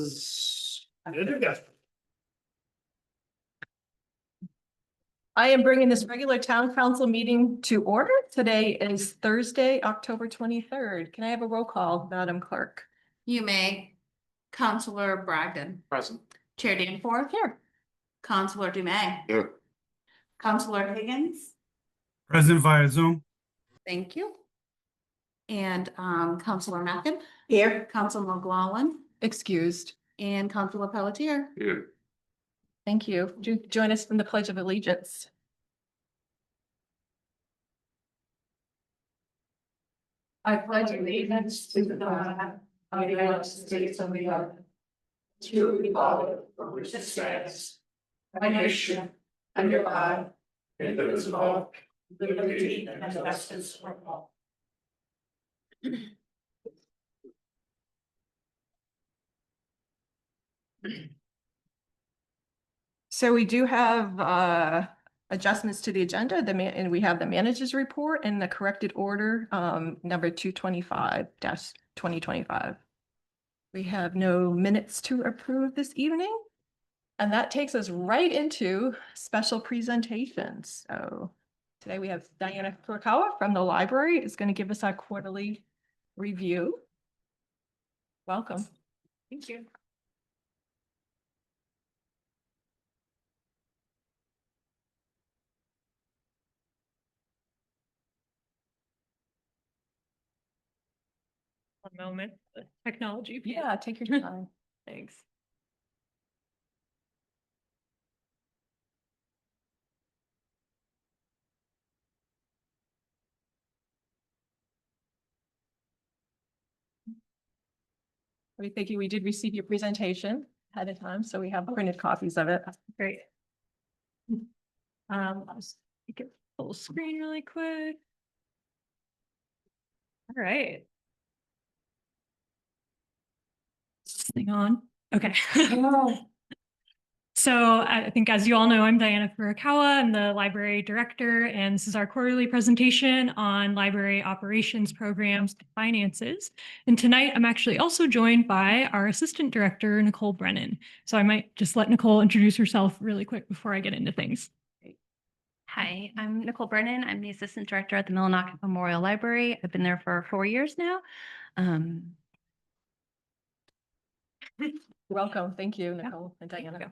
is. I am bringing this regular town council meeting to order. Today is Thursday, October 23rd. Can I have a roll call, Madam Clerk? You may. Counselor Bragdon. Present. Chair Danforth. Here. Counselor Dume. Here. Counselor Higgins. Present via Zoom. Thank you. And Counselor Mackin. Here. Counselor McGlaughlin. Excused. And Counselor Pelletier. Here. Thank you. Join us in the Pledge of Allegiance. I pledge allegiance to the flag of the United States of America, to the republic for which it stands, one nation, under God, indivisible, with liberty and justice for all. So we do have adjustments to the agenda, and we have the manager's report and the corrected order, number 225-2025. We have no minutes to approve this evening. And that takes us right into special presentations. So today we have Diana Furukawa from the library is going to give us our quarterly review. Welcome. Thank you. One moment, the technology. Yeah, take your time. Thanks. We thank you. We did receive your presentation ahead of time, so we have printed copies of it. Great. I'll just make it full screen really quick. All right. Is this thing on? Okay. So I think, as you all know, I'm Diana Furukawa. I'm the library director, and this is our quarterly presentation on library operations, programs, and finances. And tonight, I'm actually also joined by our assistant director, Nicole Brennan. So I might just let Nicole introduce herself really quick before I get into things. Hi, I'm Nicole Brennan. I'm the assistant director at the Millinocket Memorial Library. I've been there for 4 years now. Welcome. Thank you, Nicole and Diana.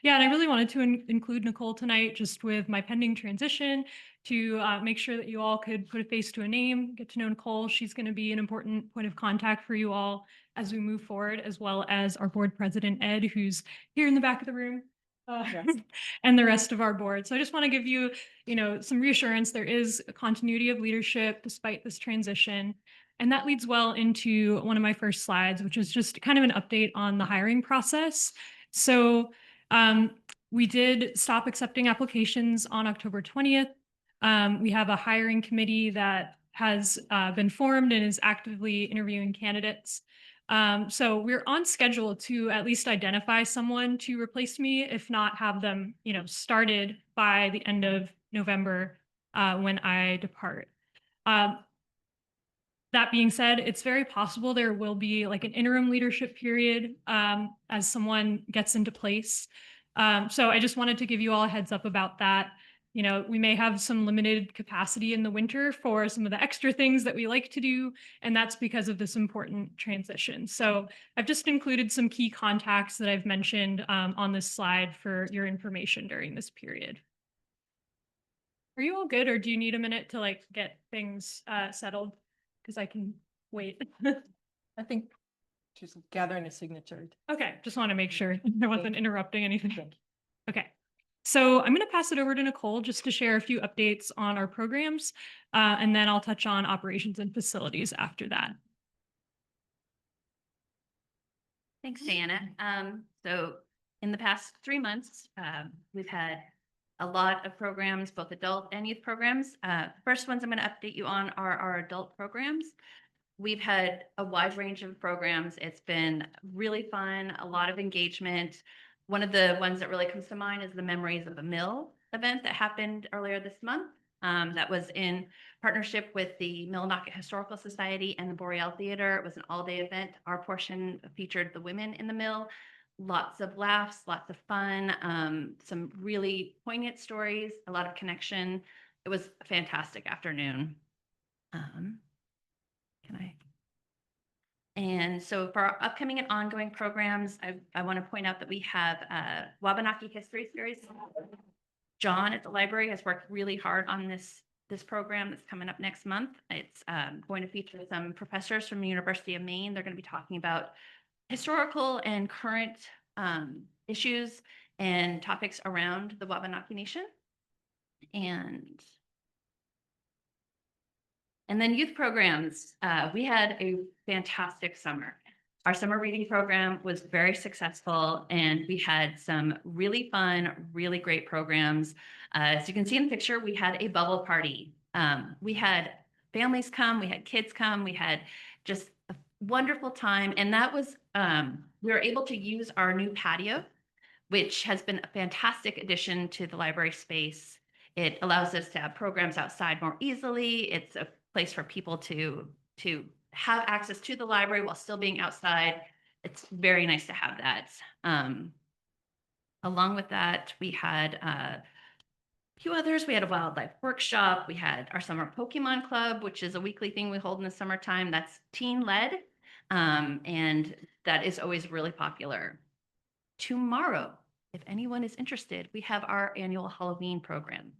Yeah, and I really wanted to include Nicole tonight just with my pending transition to make sure that you all could put a face to a name, get to know Nicole. She's going to be an important point of contact for you all as we move forward, as well as our board president, Ed, who's here in the back of the room. And the rest of our board. So I just want to give you, some reassurance. There is a continuity of leadership despite this transition. And that leads well into one of my first slides, which is just kind of an update on the hiring process. So we did stop accepting applications on October 20th. We have a hiring committee that has been formed and is actively interviewing candidates. So we're on schedule to at least identify someone to replace me, if not have them, started by the end of November when I depart. That being said, it's very possible there will be like an interim leadership period as someone gets into place. So I just wanted to give you all a heads up about that. We may have some limited capacity in the winter for some of the extra things that we like to do, and that's because of this important transition. So I've just included some key contacts that I've mentioned on this slide for your information during this period. Are you all good, or do you need a minute to get things settled? Because I can wait. I think she's gathering a signature. Okay, just want to make sure I wasn't interrupting anything. Okay, so I'm going to pass it over to Nicole just to share a few updates on our programs, and then I'll touch on operations and facilities after that. Thanks, Diana. So in the past 3 months, we've had a lot of programs, both adult and youth programs. First ones I'm going to update you on are our adult programs. We've had a wide range of programs. It's been really fun, a lot of engagement. One of the ones that really comes to mind is the Memories of a Mill event that happened earlier this month. that was in partnership with the Millinocket Historical Society and the Boreal Theater. It was an all-day event. Our portion featured the women in the mill. Lots of laughs, lots of fun, some really poignant stories, a lot of connection. It was a fantastic afternoon. Can I? And so for our upcoming and ongoing programs, I want to point out that we have a Wabanaki History Series. John at the library has worked really hard on this program that's coming up next month. It's going to feature some professors from the University of Maine. They're going to be talking about historical and current issues and topics around the Wabanaki Nation. And then youth programs, we had a fantastic summer. Our summer reading program was very successful, and we had some really fun, really great programs. As you can see in the picture, we had a bubble party. We had families come, we had kids come, we had just a wonderful time. And that was, we were able to use our new patio, which has been a fantastic addition to the library space. It allows us to have programs outside more easily. It's a place for people to have access to the library while still being outside. It's very nice to have that. Along with that, we had a few others. We had a wildlife workshop. We had our summer Pokemon Club, which is a weekly thing we hold in the summertime. That's teen-led, and that is always really popular. Tomorrow, if anyone is interested, we have our annual Halloween program.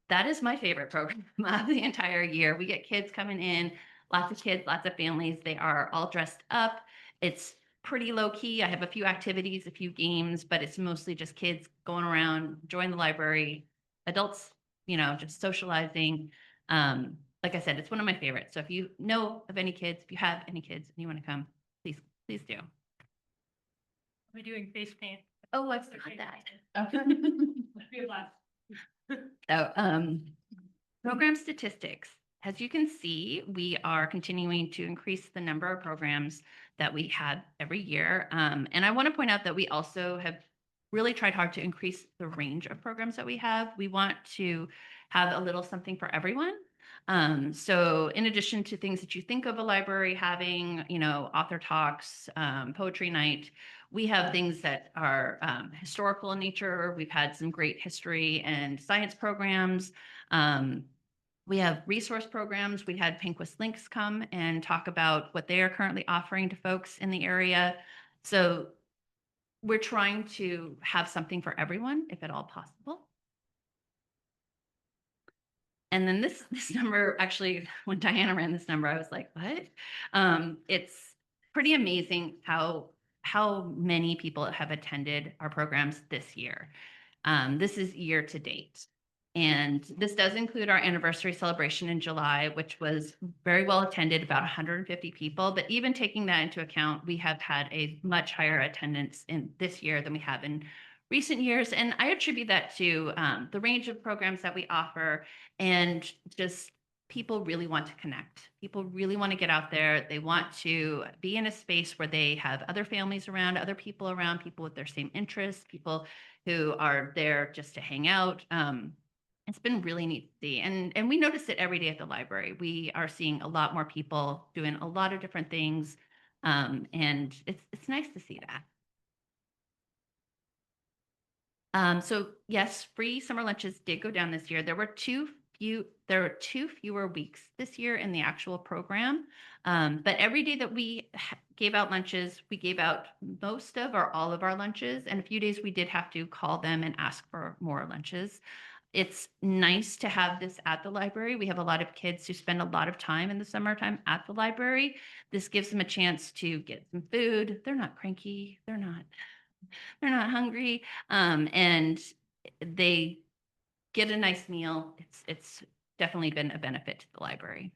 That is my favorite program of the entire year. We get kids coming in, lots of kids, lots of families. They are all dressed up. It's pretty low key. I have a few activities, a few games, but it's mostly just kids going around, enjoying the library, adults, just socializing. Like I said, it's one of my favorites. So if you know of any kids, if you have any kids and you want to come, please do. We're doing face paint. Oh, I forgot that. Okay. We have lots. So, program statistics. As you can see, we are continuing to increase the number of programs that we have every year. And I want to point out that we also have really tried hard to increase the range of programs that we have. We want to have a little something for everyone. So in addition to things that you think of a library having, author talks, poetry night, we have things that are historical in nature. We've had some great history and science programs. We have resource programs. We had Pinquist Links come and talk about what they are currently offering to folks in the area. So we're trying to have something for everyone, if at all possible. And then this number, actually, when Diana ran this number, I was like, what? It's pretty amazing how many people have attended our programs this year. This is year to date. And this does include our anniversary celebration in July, which was very well attended, about 150 people. But even taking that into account, we have had a much higher attendance in this year than we have in recent years. And I attribute that to the range of programs that we offer, and just people really want to connect. People really want to get out there. They want to be in a space where they have other families around, other people around, people with their same interests, people who are there just to hang out. It's been really neat to see. And we notice it every day at the library. We are seeing a lot more people doing a lot of different things. And it's nice to see that. So yes, free summer lunches did go down this year. There were two fewer weeks this year in the actual program. But every day that we gave out lunches, we gave out most of or all of our lunches. And a few days we did have to call them and ask for more lunches. It's nice to have this at the library. We have a lot of kids who spend a lot of time in the summertime at the library. This gives them a chance to get some food. They're not cranky. They're not hungry. And they get a nice meal. It's definitely been a benefit to the library.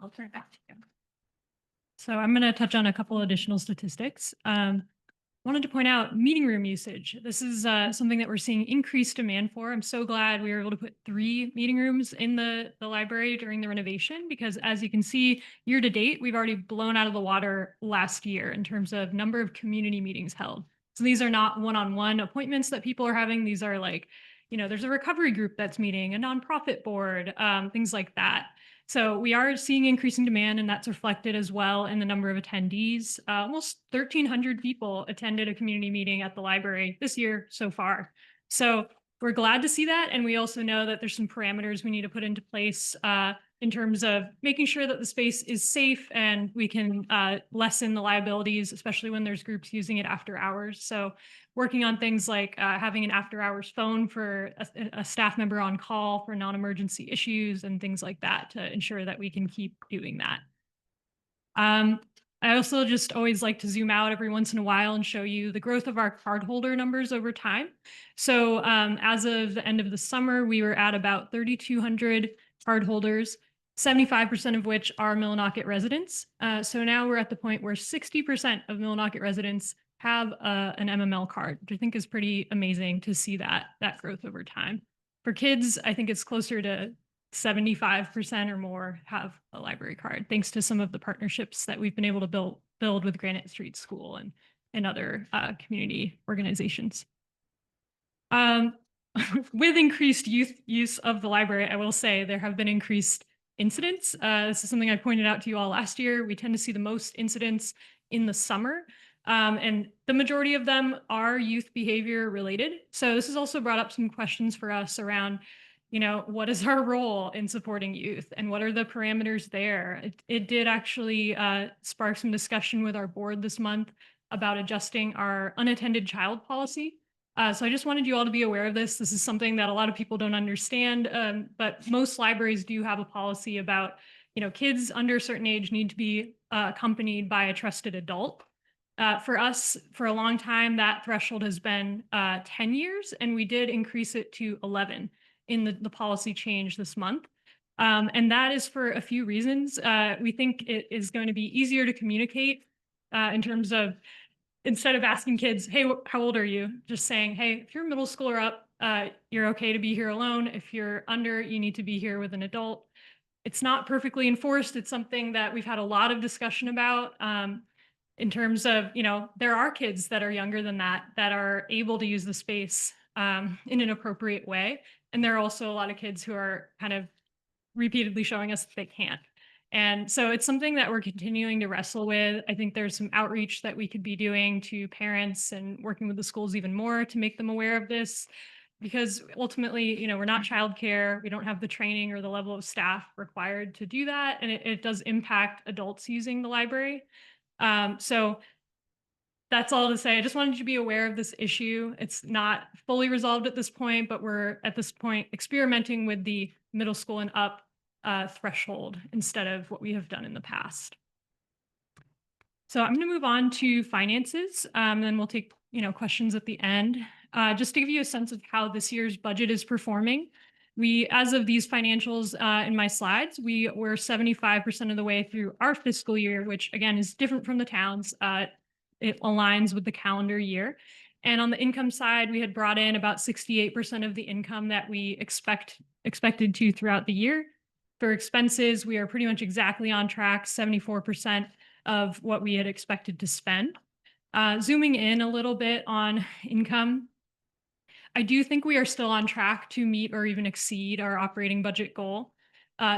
I'll turn it back to you. So I'm going to touch on a couple additional statistics. Wanted to point out meeting room usage. This is something that we're seeing increased demand for. I'm so glad we were able to put 3 meeting rooms in the library during the renovation, because as you can see, year to date, we've already blown out of the water last year in terms of number of community meetings held. So these are not one-on-one appointments that people are having. These are like, there's a recovery group that's meeting, a nonprofit board, things like that. So we are seeing increasing demand, and that's reflected as well in the number of attendees. Almost 1,300 people attended a community meeting at the library this year so far. So we're glad to see that. And we also know that there's some parameters we need to put into place in terms of making sure that the space is safe and we can lessen the liabilities, especially when there's groups using it after hours. So working on things like having an after hours phone for a staff member on call for non-emergency issues and things like that to ensure that we can keep doing that. I also just always like to zoom out every once in a while and show you the growth of our cardholder numbers over time. So as of the end of the summer, we were at about 3,200 cardholders, 75% of which are Millinocket residents. So now we're at the point where 60% of Millinocket residents have an MML card, which I think is pretty amazing to see that growth over time. For kids, I think it's closer to 75% or more have a library card, thanks to some of the partnerships that we've been able to build with Granite Street School and other community organizations. With increased youth use of the library, I will say there have been increased incidents. This is something I pointed out to you all last year. We tend to see the most incidents in the summer. And the majority of them are youth behavior related. So this has also brought up some questions for us around, what is our role in supporting youth and what are the parameters there? It did actually spark some discussion with our board this month about adjusting our unattended child policy. So I just wanted you all to be aware of this. This is something that a lot of people don't understand, but most libraries do have a policy about, kids under a certain age need to be accompanied by a trusted adult. For us, for a long time, that threshold has been 10 years, and we did increase it to 11 in the policy change this month. And that is for a few reasons. We think it is going to be easier to communicate in terms of, instead of asking kids, hey, how old are you? Just saying, hey, if you're middle school or up, you're okay to be here alone. If you're under, you need to be here with an adult. It's not perfectly enforced. It's something that we've had a lot of discussion about. In terms of, there are kids that are younger than that are able to use the space in an appropriate way. And there are also a lot of kids who are kind of repeatedly showing us that they can't. And so it's something that we're continuing to wrestle with. I think there's some outreach that we could be doing to parents and working with the schools even more to make them aware of this. Because ultimately, we're not childcare. We don't have the training or the level of staff required to do that. And it does impact adults using the library. So that's all to say. I just wanted you to be aware of this issue. It's not fully resolved at this point, but we're at this point experimenting with the middle school and up threshold instead of what we have done in the past. So I'm going to move on to finances, and then we'll take questions at the end. Just to give you a sense of how this year's budget is performing. We, as of these financials in my slides, we were 75% of the way through our fiscal year, which again is different from the towns. It aligns with the calendar year. And on the income side, we had brought in about 68% of the income that we expected to throughout the year. For expenses, we are pretty much exactly on track, 74% of what we had expected to spend. Zooming in a little bit on income, I do think we are still on track to meet or even exceed our operating budget goal.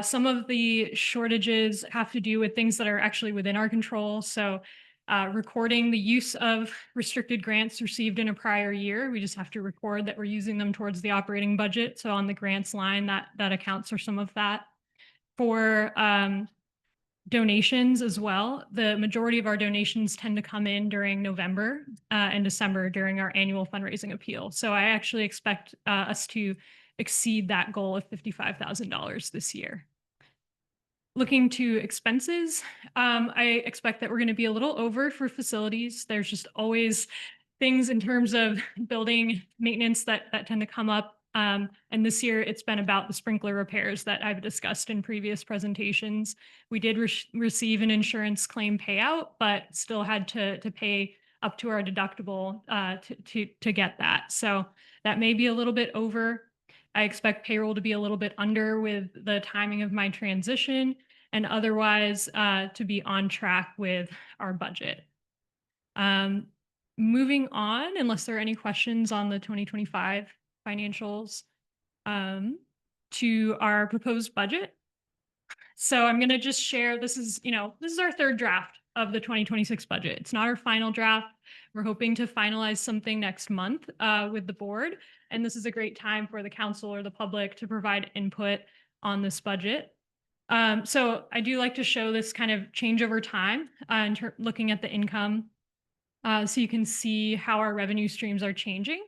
Some of the shortages have to do with things that are actually within our control. So recording the use of restricted grants received in a prior year, we just have to record that we're using them towards the operating budget. So on the grants line, that accounts for some of that. For donations as well, the majority of our donations tend to come in during November and December during our annual fundraising appeal. So I actually expect us to exceed that goal of $55,000 this year. Looking to expenses, I expect that we're going to be a little over for facilities. There's just always things in terms of building maintenance that tend to come up. And this year it's been about the sprinkler repairs that I've discussed in previous presentations. We did receive an insurance claim payout, but still had to pay up to our deductible to get that. So that may be a little bit over. I expect payroll to be a little bit under with the timing of my transition, and otherwise to be on track with our budget. Moving on, unless there are any questions on the 2025 financials to our proposed budget. So I'm going to just share, this is our third draft of the 2026 budget. It's not our final draft. We're hoping to finalize something next month with the board. And this is a great time for the council or the public to provide input on this budget. So I do like to show this kind of change over time looking at the income. So you can see how our revenue streams are changing.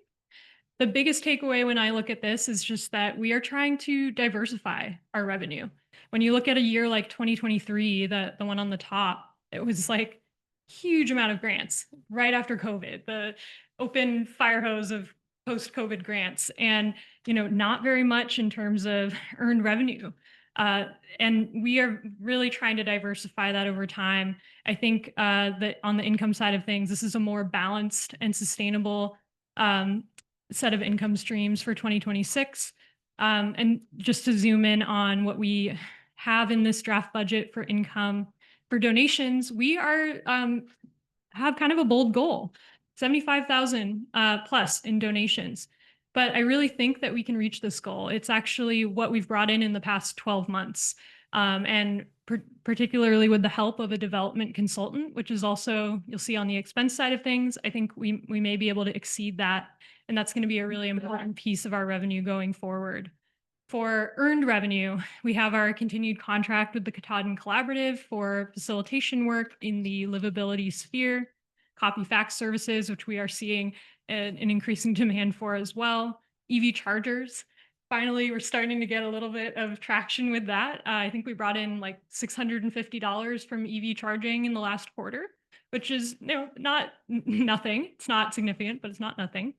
The biggest takeaway when I look at this is just that we are trying to diversify our revenue. When you look at a year like 2023, the one on the top, it was like huge amount of grants right after COVID, the open fire hose of post-COVID grants, and not very much in terms of earned revenue. And we are really trying to diversify that over time. I think that on the income side of things, this is a more balanced and sustainable set of income streams for 2026. And just to zoom in on what we have in this draft budget for income, for donations, we are have kind of a bold goal, 75,000 plus in donations. But I really think that we can reach this goal. It's actually what we've brought in the past 12 months. And particularly with the help of a development consultant, which is also, you'll see on the expense side of things, I think we may be able to exceed that. And that's going to be a really important piece of our revenue going forward. For earned revenue, we have our continued contract with the Katahdin Collaborative for facilitation work in the livability sphere, copy fax services, which we are seeing an increasing demand for as well, EV chargers. Finally, we're starting to get a little bit of traction with that. I think we brought in like $650 from EV charging in the last quarter, which is not nothing. It's not significant, but it's not nothing.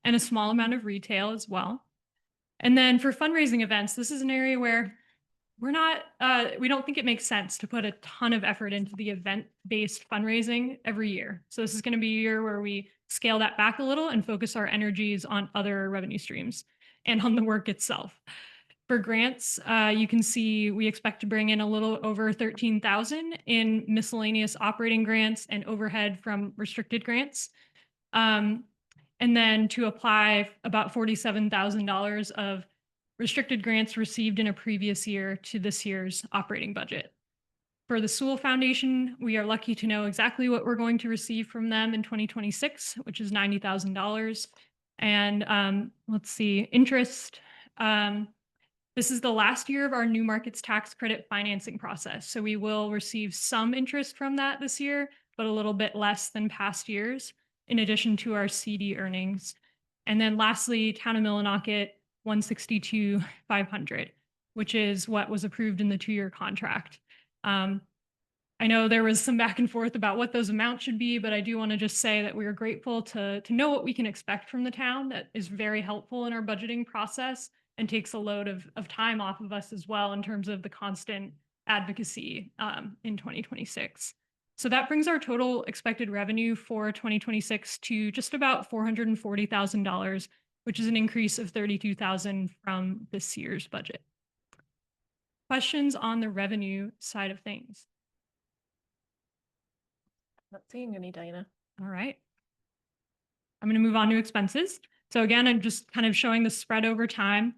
And a small amount of retail as well. And then for fundraising events, this is an area where we don't think it makes sense to put a ton of effort into the event-based fundraising every year. So this is going to be a year where we scale that back a little and focus our energies on other revenue streams and on the work itself. For grants, you can see we expect to bring in a little over 13,000 in miscellaneous operating grants and overhead from restricted grants. And then to apply about $47,000 of restricted grants received in a previous year to this year's operating budget. For the Sewell Foundation, we are lucky to know exactly what we're going to receive from them in 2026, which is $90,000. And let's see, interest. This is the last year of our New Markets Tax Credit financing process. So we will receive some interest from that this year, but a little bit less than past years, in addition to our CD earnings. And then lastly, Town of Millinocket, $162,500, which is what was approved in the 2-year contract. I know there was some back and forth about what those amounts should be, but I do want to just say that we are grateful to know what we can expect from the town. That is very helpful in our budgeting process and takes a load of time off of us as well in terms of the constant advocacy in 2026. So that brings our total expected revenue for 2026 to just about $440,000, which is an increase of $32,000 from this year's budget. Questions on the revenue side of things? Not seeing any, Diana. All right. I'm going to move on to expenses. So again, I'm just kind of showing the spread over time.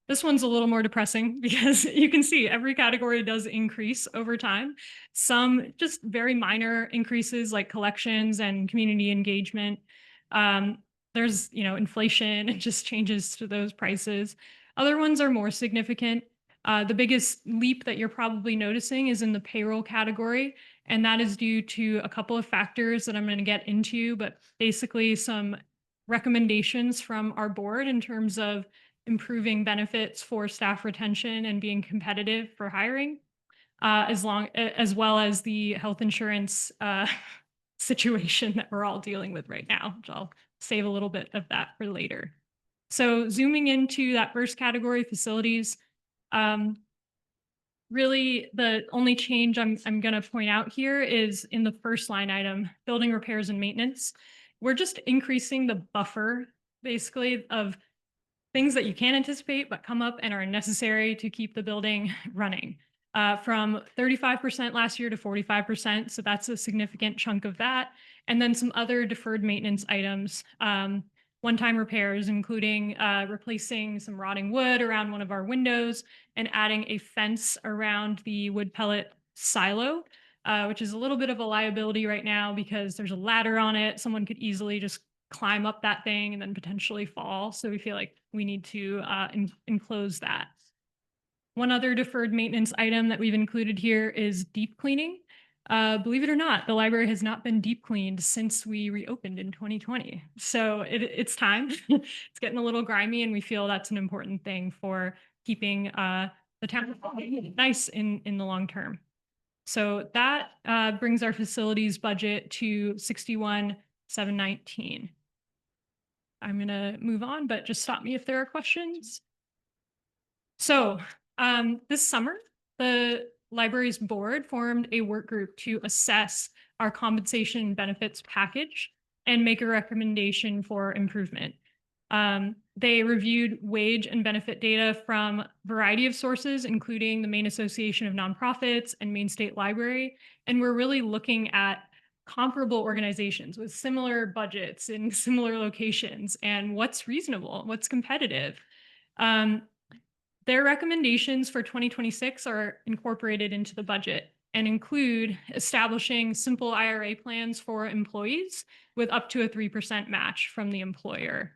This one's a little more depressing because you can see every category does increase over time. Some just very minor increases like collections and community engagement. There's, inflation and just changes to those prices. Other ones are more significant. The biggest leap that you're probably noticing is in the payroll category, and that is due to a couple of factors that I'm going to get into, but basically some recommendations from our board in terms of improving benefits for staff retention and being competitive for hiring, as well as the health insurance situation that we're all dealing with right now, which I'll save a little bit of that for later. So zooming into that first category, facilities, really the only change I'm going to point out here is in the first line item, building repairs and maintenance. We're just increasing the buffer, basically, of things that you can't anticipate but come up and are necessary to keep the building running. From 35% last year to 45%, so that's a significant chunk of that. And then some other deferred maintenance items. One one-time repairs, including replacing some rotting wood around one of our windows and adding a fence around the wood pellet silo, which is a little bit of a liability right now because there's a ladder on it. Someone could easily just climb up that thing and then potentially fall. So we feel like we need to enclose that. One other deferred maintenance item that we've included here is deep cleaning. Believe it or not, the library has not been deep cleaned since we reopened in 2020. So it's time. It's getting a little grimy, and we feel that's an important thing for keeping the town nice in the long term. So that brings our facilities budget to 61,719. I'm going to move on, but just stop me if there are questions. So this summer, the library's board formed a work group to assess our compensation and benefits package and make a recommendation for improvement. They reviewed wage and benefit data from a variety of sources, including the Maine Association of Nonprofits and Maine State Library. And we're really looking at comparable organizations with similar budgets in similar locations and what's reasonable, what's competitive. Their recommendations for 2026 are incorporated into the budget and include establishing simple IRA plans for employees with up to a 3% match from the employer.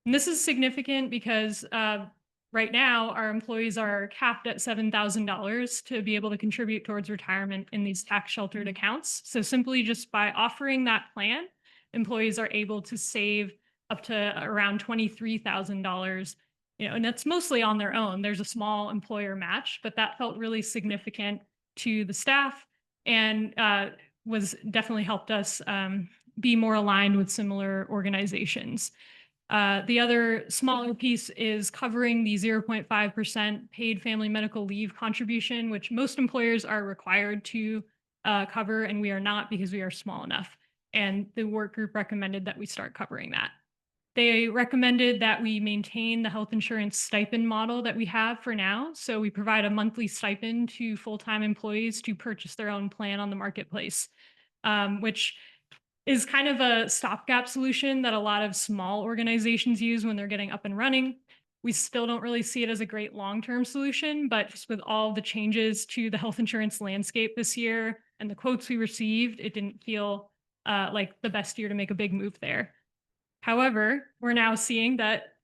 And this is significant because right now our employees are capped at $7,000 to be able to contribute towards retirement in these tax sheltered accounts. So simply just by offering that plan, employees are able to save up to around $23,000. And that's mostly on their own. There's a small employer match, but that felt really significant to the staff and was definitely helped us be more aligned with similar organizations. The other smaller piece is covering the 0.5% paid family medical leave contribution, which most employers are required to cover, and we are not because we are small enough. And the work group recommended that we start covering that. They recommended that we maintain the health insurance stipend model that we have for now. So we provide a monthly stipend to full-time employees to purchase their own plan on the marketplace, which is kind of a stopgap solution that a lot of small organizations use when they're getting up and running. We still don't really see it as a great long-term solution, but just with all the changes to the health insurance landscape this year and the quotes we received, it didn't feel like the best year to make a big move there. However, we're now seeing that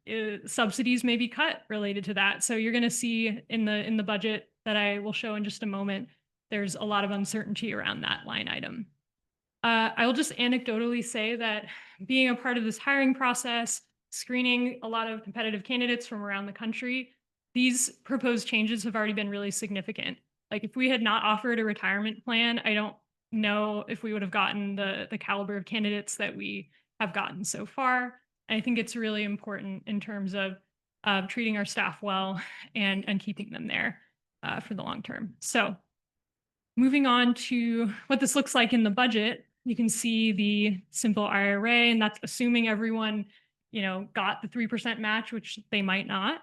subsidies may be cut related to that. So you're going to see in the budget that I will show in just a moment, there's a lot of uncertainty around that line item. I will just anecdotally say that being a part of this hiring process, screening a lot of competitive candidates from around the country, these proposed changes have already been really significant. Like if we had not offered a retirement plan, I don't know if we would have gotten the caliber of candidates that we have gotten so far. And I think it's really important in terms of treating our staff well and keeping them there for the long term. So moving on to what this looks like in the budget, you can see the simple IRA, and that's assuming everyone, got the 3% match, which they might not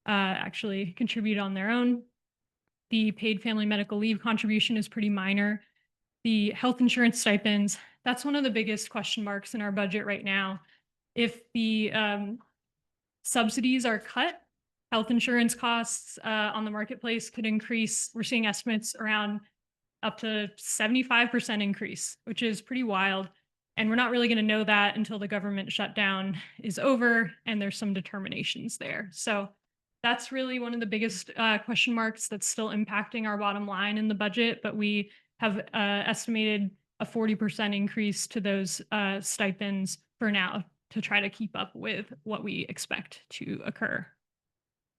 actually contribute on their own. The paid family medical leave contribution is pretty minor. The health insurance stipends, that's one of the biggest question marks in our budget right now. If the subsidies are cut, health insurance costs on the marketplace could increase. We're seeing estimates around up to 75% increase, which is pretty wild. And we're not really going to know that until the government shutdown is over and there's some determinations there. So that's really one of the biggest question marks that's still impacting our bottom line in the budget, but we have estimated a 40% increase to those stipends for now to try to keep up with what we expect to occur.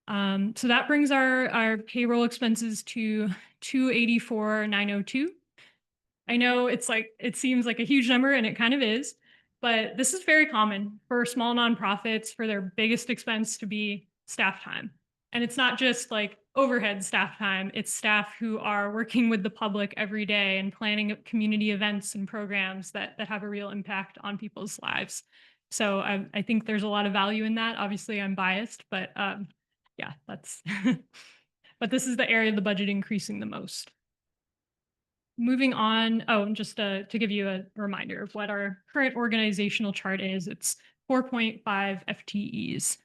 So that brings our payroll expenses to $284,902. I know it seems like a huge number, and it kind of is, but this is very common for small nonprofits for their biggest expense to be staff time. And it's not just like overhead staff time, it's staff who are working with the public every day and planning community events and programs that have a real impact on people's lives. So I think there's a lot of value in that. Obviously, I'm biased, but yeah, that's, but this is the area of the budget increasing the most. Moving on, just to give you a reminder of what our current organizational chart is, it's 4.5 FTEs.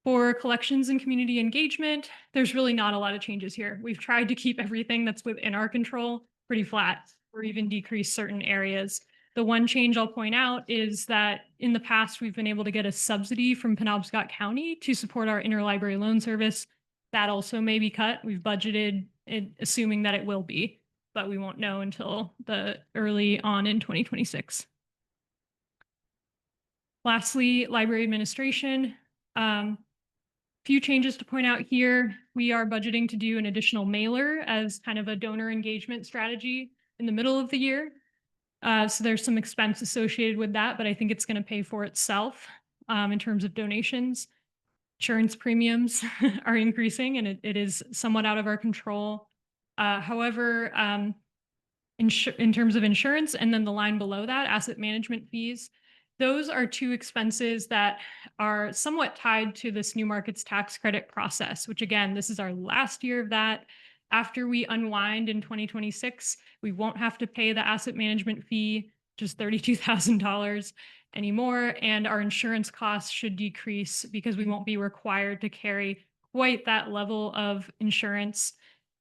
For collections and community engagement, there's really not a lot of changes here. We've tried to keep everything that's within our control pretty flat or even decrease certain areas. The one change I'll point out is that in the past, we've been able to get a subsidy from Penobscot County to support our interlibrary loan service. That also may be cut. We've budgeted it, assuming that it will be, but we won't know until the early on in 2026. Lastly, library administration. Few changes to point out here. We are budgeting to do an additional mailer as kind of a donor engagement strategy in the middle of the year. So there's some expense associated with that, but I think it's going to pay for itself in terms of donations. Insurance premiums are increasing and it is somewhat out of our control. However, in terms of insurance and then the line below that, asset management fees, those are two expenses that are somewhat tied to this new markets tax credit process, which again, this is our last year of that. After we unwind in 2026, we won't have to pay the asset management fee, just $32,000 anymore. And our insurance costs should decrease because we won't be required to carry quite that level of insurance.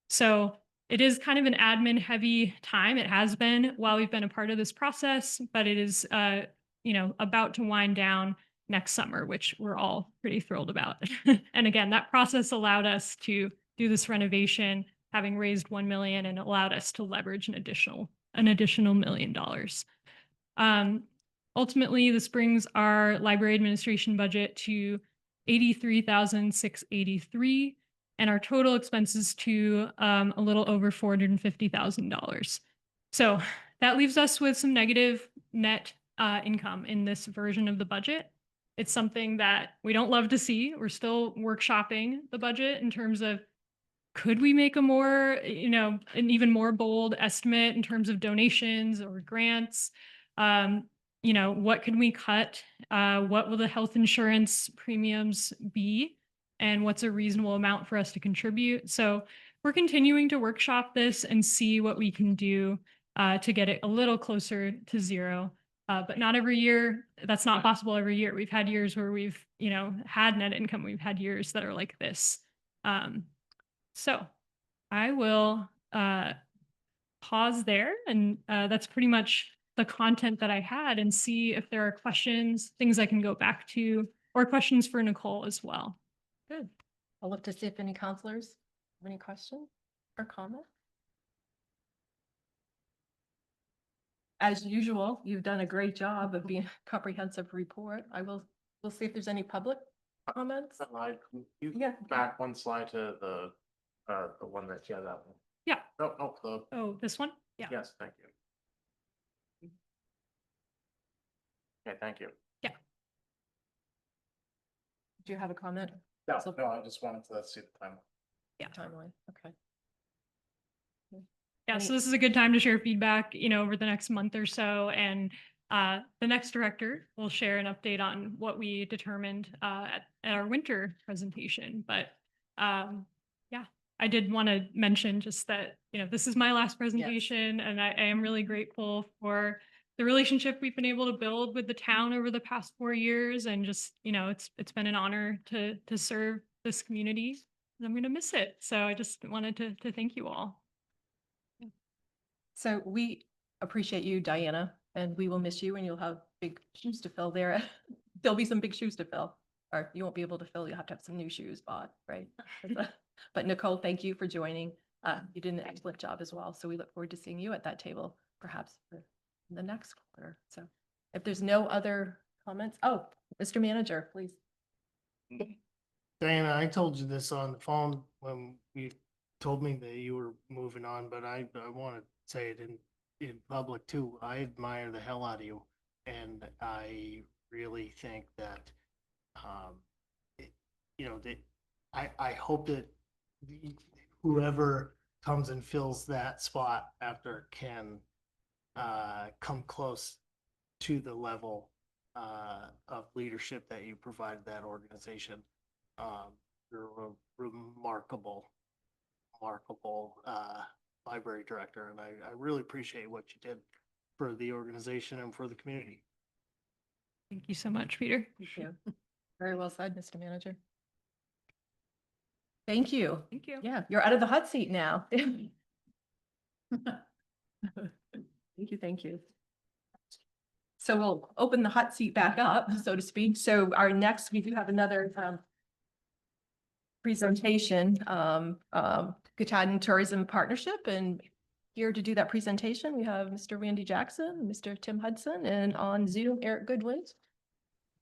So it is kind of an admin heavy time. It has been while we've been a part of this process, but it is about to wind down next summer, which we're all pretty thrilled about. And again, that process allowed us to do this renovation, having raised 1 million, and allowed us to leverage an additional $1 million. Ultimately, this brings our library administration budget to $83,683, and our total expenses to a little over $450,000. So that leaves us with some negative net income in this version of the budget. It's something that we don't love to see. We're still workshopping the budget in terms of could we make a more, an even more bold estimate in terms of donations or grants? What can we cut? What will the health insurance premiums be? And what's a reasonable amount for us to contribute? So we're continuing to workshop this and see what we can do to get it a little closer to zero. But not every year. That's not possible every year. We've had years where we've, had net income. We've had years that are like this. So I will pause there. And that's pretty much the content that I had, and see if there are questions, things I can go back to, or questions for Nicole as well. Good. I'll look to see if any counselors have any questions or comments. As usual, you've done a great job of being a comprehensive report. We'll see if there's any public comments. Slide, you Yeah. back one slide to the one that, yeah, that one. Yeah. No, Oh, this one? Yeah. yes, thank you. Okay, thank you. Do you have a comment? No, So- no, I just wanted to see the time. Timeline, okay. Yeah, Any- so this is a good time to share feedback, over the next month or so. And the next director will share an update on what we determined at our winter presentation. But I did want to mention just that, this is my last presentation, and I am really grateful for the relationship we've been able to build with the town over the past 4 years. And just, it's been an honor to serve this community, and I'm going to miss it. So I just wanted to thank you all. So we appreciate you, Diana, and we will miss you, and you'll have big shoes to fill there. There'll be some big shoes to fill, or you won't be able to fill. You'll have to have some new shoes bought, right? But Nicole, thank you for joining. You did an excellent job as well. So we look forward to seeing you at that table, perhaps for the next quarter. So if there's no other comments, Mr. Manager, please. Diana, I told you this on the phone when you told me that you were moving on, but I want to say it in public too. I admire the hell out of you, and I really think that, I hope that whoever comes and fills that spot after can come close to the level of leadership that you provided that organization. You're a remarkable library director, and I really appreciate what you did for the organization and for the community. Thank you so much, Peter. Thank you. Very well said, Mr. Manager. Thank you. Thank you. Yeah, you're out of the hot seat now. Thank you, thank you. So we'll open the hot seat back up, so to speak. So our next, we do have another presentation, Katahdin Tourism Partnership, and here to do that presentation, we have Mr. Randy Jackson, Mr. Tim Hudson, and on Zoom, Eric Goodwin.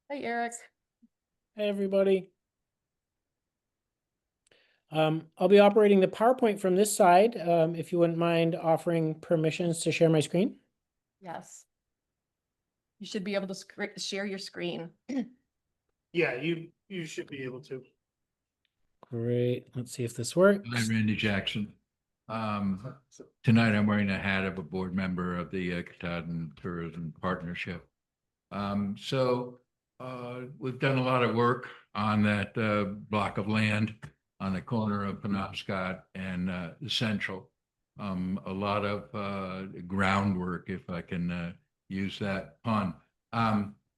Hey, Eric. Hey, everybody. I'll be operating the PowerPoint from this side, if you wouldn't mind offering permissions to share my screen. Yes. You should be able to share your screen. Yeah, you should be able to. Great. Let's see if this works. I'm Randy Jackson. Tonight I'm wearing the hat of a board member of the Katahdin Tourism Partnership. We've done a lot of work on that block of land on the corner of Penobscot and Central. A lot of groundwork, if I can use that pun.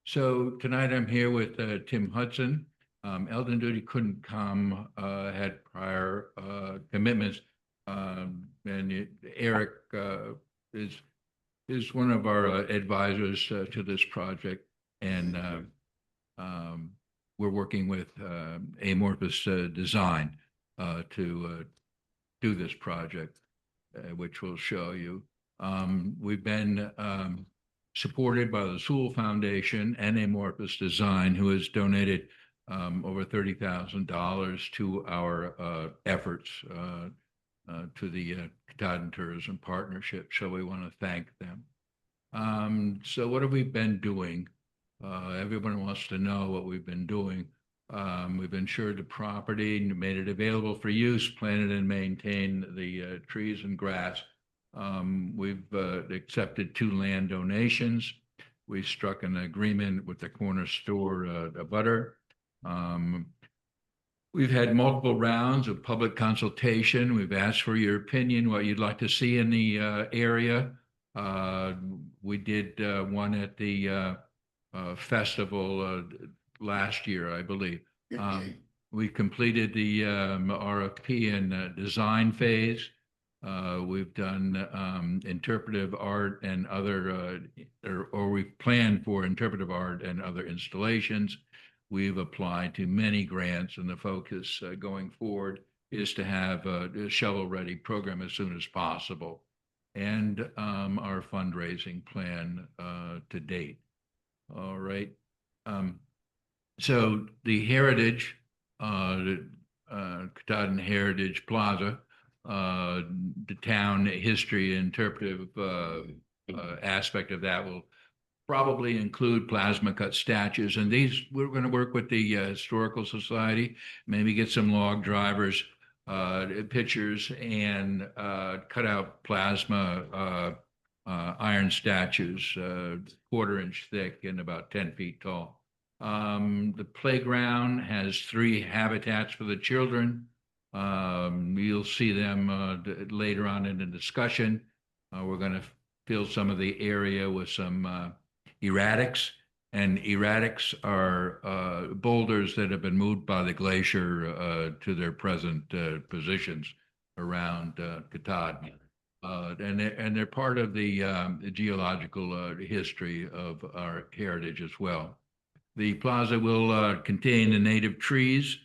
So tonight I'm here with Tim Hudson. Eldon Duty couldn't come, had prior commitments. And Eric is one of our advisors to this project, and we're working with Amorphous Design to do this project, which we'll show you. We've been supported by the Sewell Foundation and Amorphous Design, who has donated over $30,000 to our efforts to the Katahdin Tourism Partnership. So we want to thank them. So what have we been doing? Everyone wants to know what we've been doing. We've insured the property, made it available for use, planted and maintained the trees and grass. We've accepted 2 land donations. We struck an agreement with the corner store, Butter. We've had multiple rounds of public consultation. We've asked for your opinion, what you'd like to see in the area. We did one at the festival last year, I believe. We completed the RFP and design phase. We've done interpretive art and other, or we've planned for interpretive art and other installations. We've applied to many grants, and the focus going forward is to have a shovel-ready program as soon as possible, and our fundraising plan to date. All right. So the Heritage, the Katahdin Heritage Plaza, the town history interpretive aspect of that will probably include plasma cut statues. And these, we're going to work with the Historical Society, maybe get some log drivers, pictures, and cut out plasma iron statues, 1/4 inch thick and about 10 feet tall. The playground has 3 habitats for the children. You'll see them later on in the discussion. We're going to fill some of the area with some erratics, and erratics are boulders that have been moved by the glacier to their present positions around Katahdin. And they're part of the geological history of our heritage as well. The plaza will contain the native trees.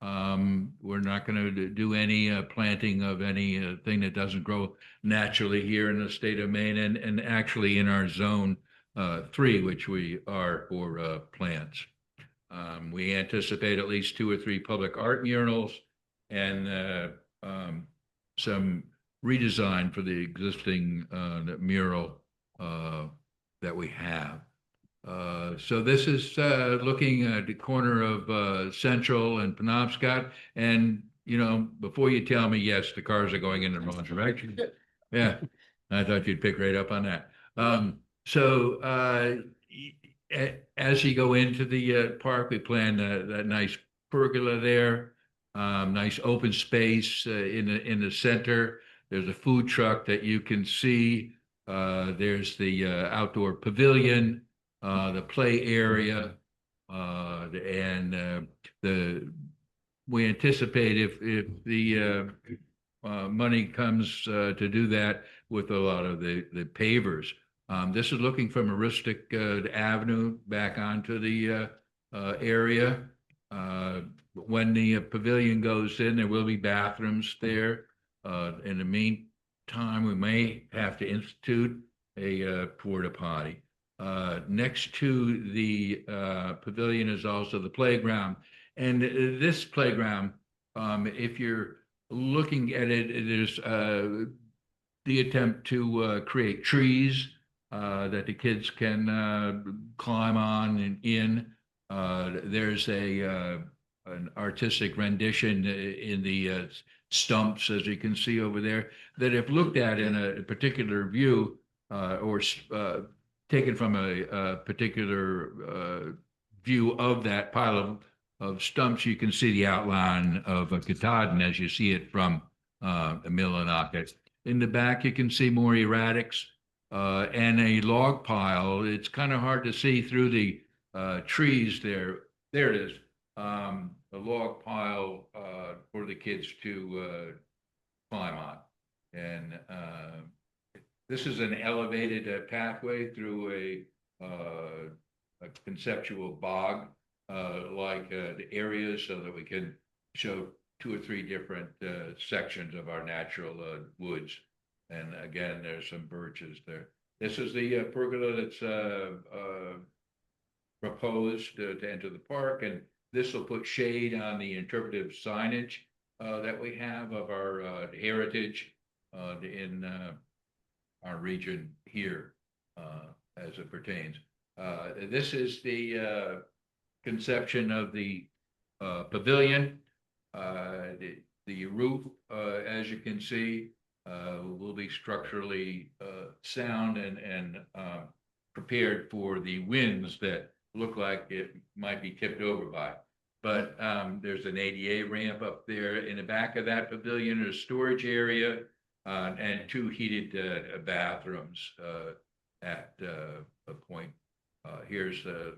We're not going to do any planting of anything that doesn't grow naturally here in the state of Maine, and actually in our zone 3, which we are for plants. We anticipate at least 2 or 3 public art murals and some redesign for the existing mural that we have. So this is looking at the corner of Central and Penobscot. And, you know, before you tell me, yes, the cars are going in the wrong direction. Yeah, I thought you'd pick right up on that. As you go into the park, we plan that nice pergola there, nice open space in the center. There's a food truck that you can see There's the outdoor pavilion, the play area, and we anticipate if the money comes to do that with a lot of the pavers. This is looking from Aristic Avenue back onto the area. When the pavilion goes in, there will be bathrooms there. In the meantime, we may have to institute a porta potty. Next to the pavilion is also the playground. And this playground, if you're looking at it, there's the attempt to create trees that the kids can climb on and in. There's an artistic rendition in the stumps, as you can see over there, that if looked at in a particular view or taken from a particular view of that pile of stumps, you can see the outline of Katahdin as you see it from Millinocket. In the back, you can see more erratics and a log pile. It's kind of hard to see through the trees there. There it is. A log pile for the kids to climb on. And this is an elevated pathway through a conceptual bog like the areas, so that we can show 2 or 3 different sections of our natural woods. And again, there's some birches there. This is the pergola that's proposed to enter the park, and this will put shade on the interpretive signage that we have of our heritage in our region here as it pertains. This is the conception of the pavilion. The roof, as you can see, will be structurally sound and prepared for the winds that look like it might be tipped over by. But there's an ADA ramp up there. In the back of that pavilion, there's a storage area and 2 heated bathrooms at a point. Here's a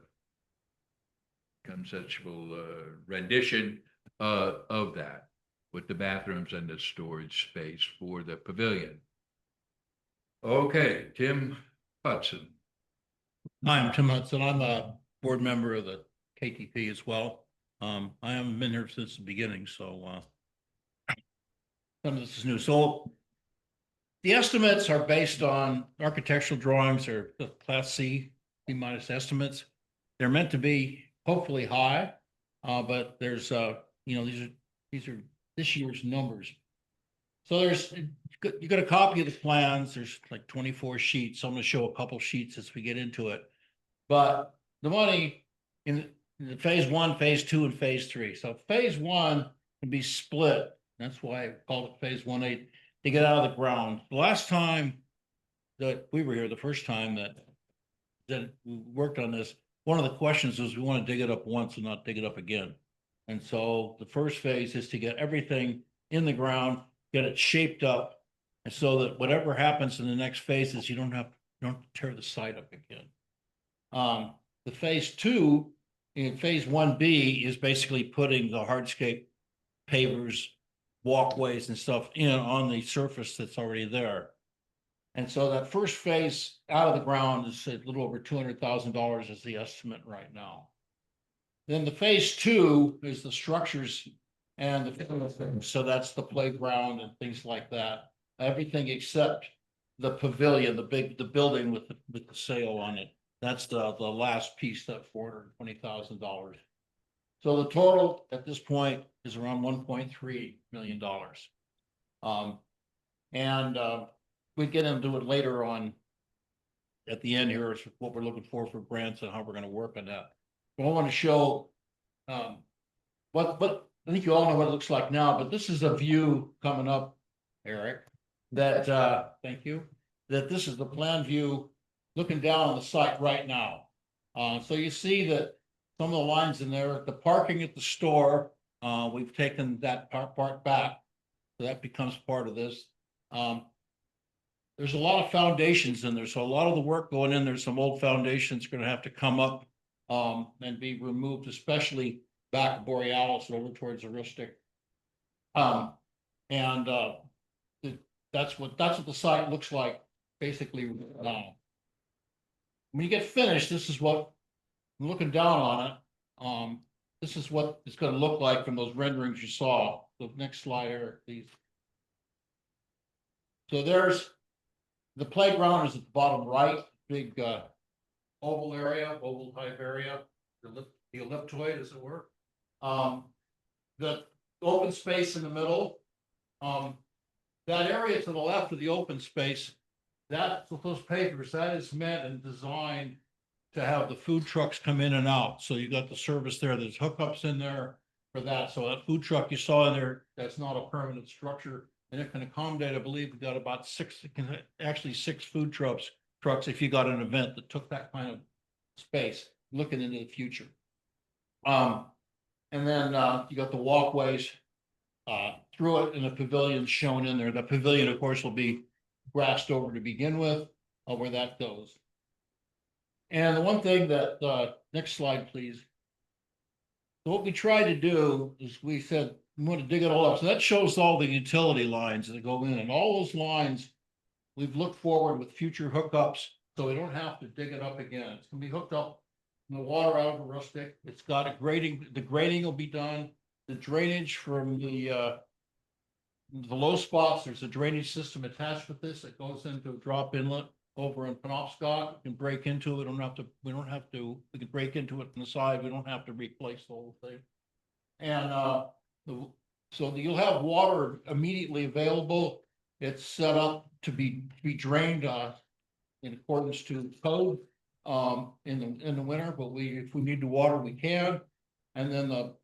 conceptual rendition of that, with the bathrooms and the storage space for the pavilion. Okay, Tim Hudson. Hi, I'm Tim Hudson. I'm a board member of the KTP as well. I haven't been here since the beginning, so some of this is new. So the estimates are based on architectural drawings or the Class C, C- estimates. They're meant to be hopefully high, but there's these are this year's numbers. So you got a copy of the plans. There's like 24 sheets. So I'm going to show a couple sheets as we get into it. But the money in the phase 1, phase 2, and phase 3. So phase 1 can be split. That's why I call it phase 1A, to get out of the ground. The last time that we were here, the first time that we worked on this, one of the questions was we want to dig it up once and not dig it up again. And so the first phase is to get everything in the ground, get it shaped up, and so that whatever happens in the next phases, you don't have to tear the site up again. The phase 2 in phase 1B is basically putting the hardscape pavers, walkways and stuff in on the surface that's already there. And so that first phase out of the ground is a little over $200,000 is the estimate right now. Then the phase 2 is the structures and the, so that's the playground and things like that. Everything except the pavilion, the building with the sail on it. That's the last piece, that $420,000. So the total at this point is around $1.3 million. We get into it later on at the end here is what we're looking for grants and how we're going to work on that. But I want to show what I think you all know what it looks like now, but this is a view coming up, Eric, that thank you, that this is the plan view looking down on the site right now. So you see that some of the lines in there, the parking at the store, we've taken that part back. So that becomes part of this. there's a lot of foundations in there, so a lot of the work going in there, some old foundations gonna have to come up and be removed, especially back of Borealis over towards Aristic. And that's what the site looks like basically now. When you get finished, this is what, looking down on it, this is what it's gonna look like from those renderings you saw. The next slide, Eric, please. So there's, the playground is at the bottom right, big oval area, oval type area, the elliptoid, as it were. The open space in the middle, that area to the left of the open space, that, with those papers, that is meant and designed to have the food trucks come in and out. So you got the service there, there's hookups in there for that. So that food truck you saw in there, that's not a permanent structure. And it can accommodate, I believe, we've got about six food trucks if you got an event that took that kind of space, looking into the future. And then you got the walkways through it, and the pavilion shown in there. The pavilion, of course, will be grassed over to begin with, where that goes. And the one thing that, next slide, please. So what we try to do is we said, we want to dig it all up. So that shows all the utility lines that go in, and all those lines, we've looked forward with future hookups, so we don't have to dig it up again. It's gonna be hooked up in the water out of Rustic. It's got a grading, the grading will be done. The drainage from the low spots, there's a drainage system attached with this that goes into a drop inlet over in Penobscot. We can break into it. We can break into it from the side. We don't have to replace the whole thing. And so you'll have water immediately available. It's set up to be drained in accordance to code in the winter, but if we need the water, we can. And then the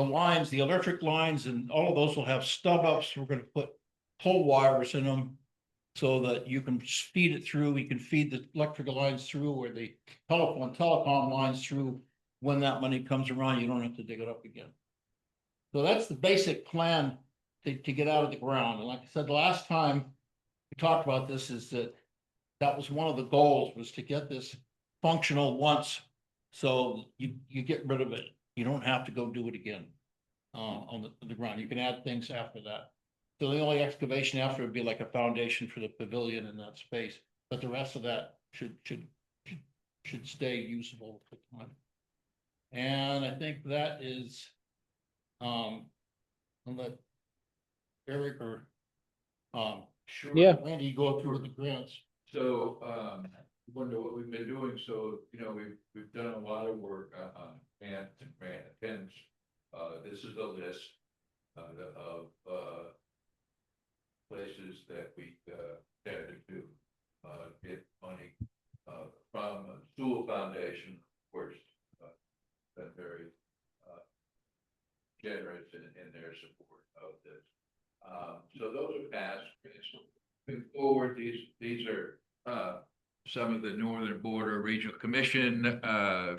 lines, the electric lines, and all of those will have stub ups. We're going to put pole wires in them so that you can feed it through. You can feed the electrical lines through, or the telecom lines through. When that money comes around, you don't have to dig it up again. So that's the basic plan to get out of the ground. And like I said, the last time we talked about this, is that was one of the goals, was to get this functional once. So you get rid of it. You don't have to go do it again on the ground. You can add things after that. So the only excavation after would be like a foundation for the pavilion in that space, but the rest of that should stay usable for time. And I think that is, I'll let Eric or Sure. Yeah. Randy go through the grants. So, wonder what we've been doing. So, we've done a lot of work on grants and grant attendance. This is a list of places that we tended to get money from Sewell Foundation, of course, been very generous in their support of this. So those are passed. Moving forward, these are some of the Northern Border Regional Commission,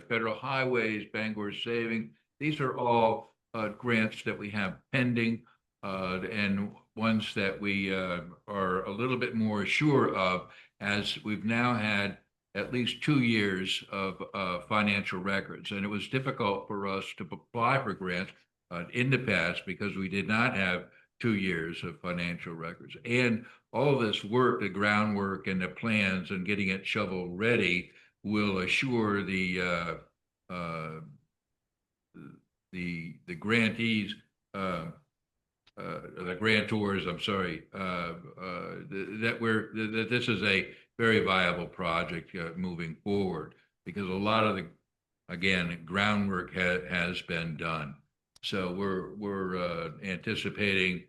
Federal Highways, Bangor Saving. These are all grants that we have pending, and ones that we are a little bit more sure of, as we've now had at least 2 years of financial records. And it was difficult for us to apply for grants in the past because we did not have 2 years of financial records. And all of this work, the groundwork and the plans and getting it shovel ready, will assure the grantees, the grantors, I'm sorry, that this is a very viable project moving forward, because a lot of the, again, groundwork has been done. So we're anticipating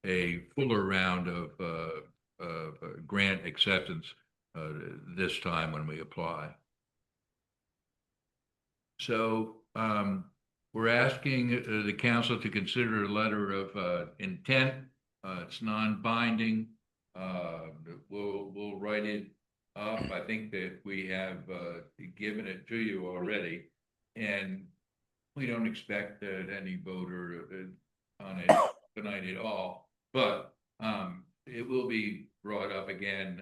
a fuller round of grant acceptance this time when we apply. So we're asking the council to consider a letter of intent. It's non-binding. We'll write it up. I think that we have given it to you already, and we don't expect any voter on it tonight at all. But it will be brought up again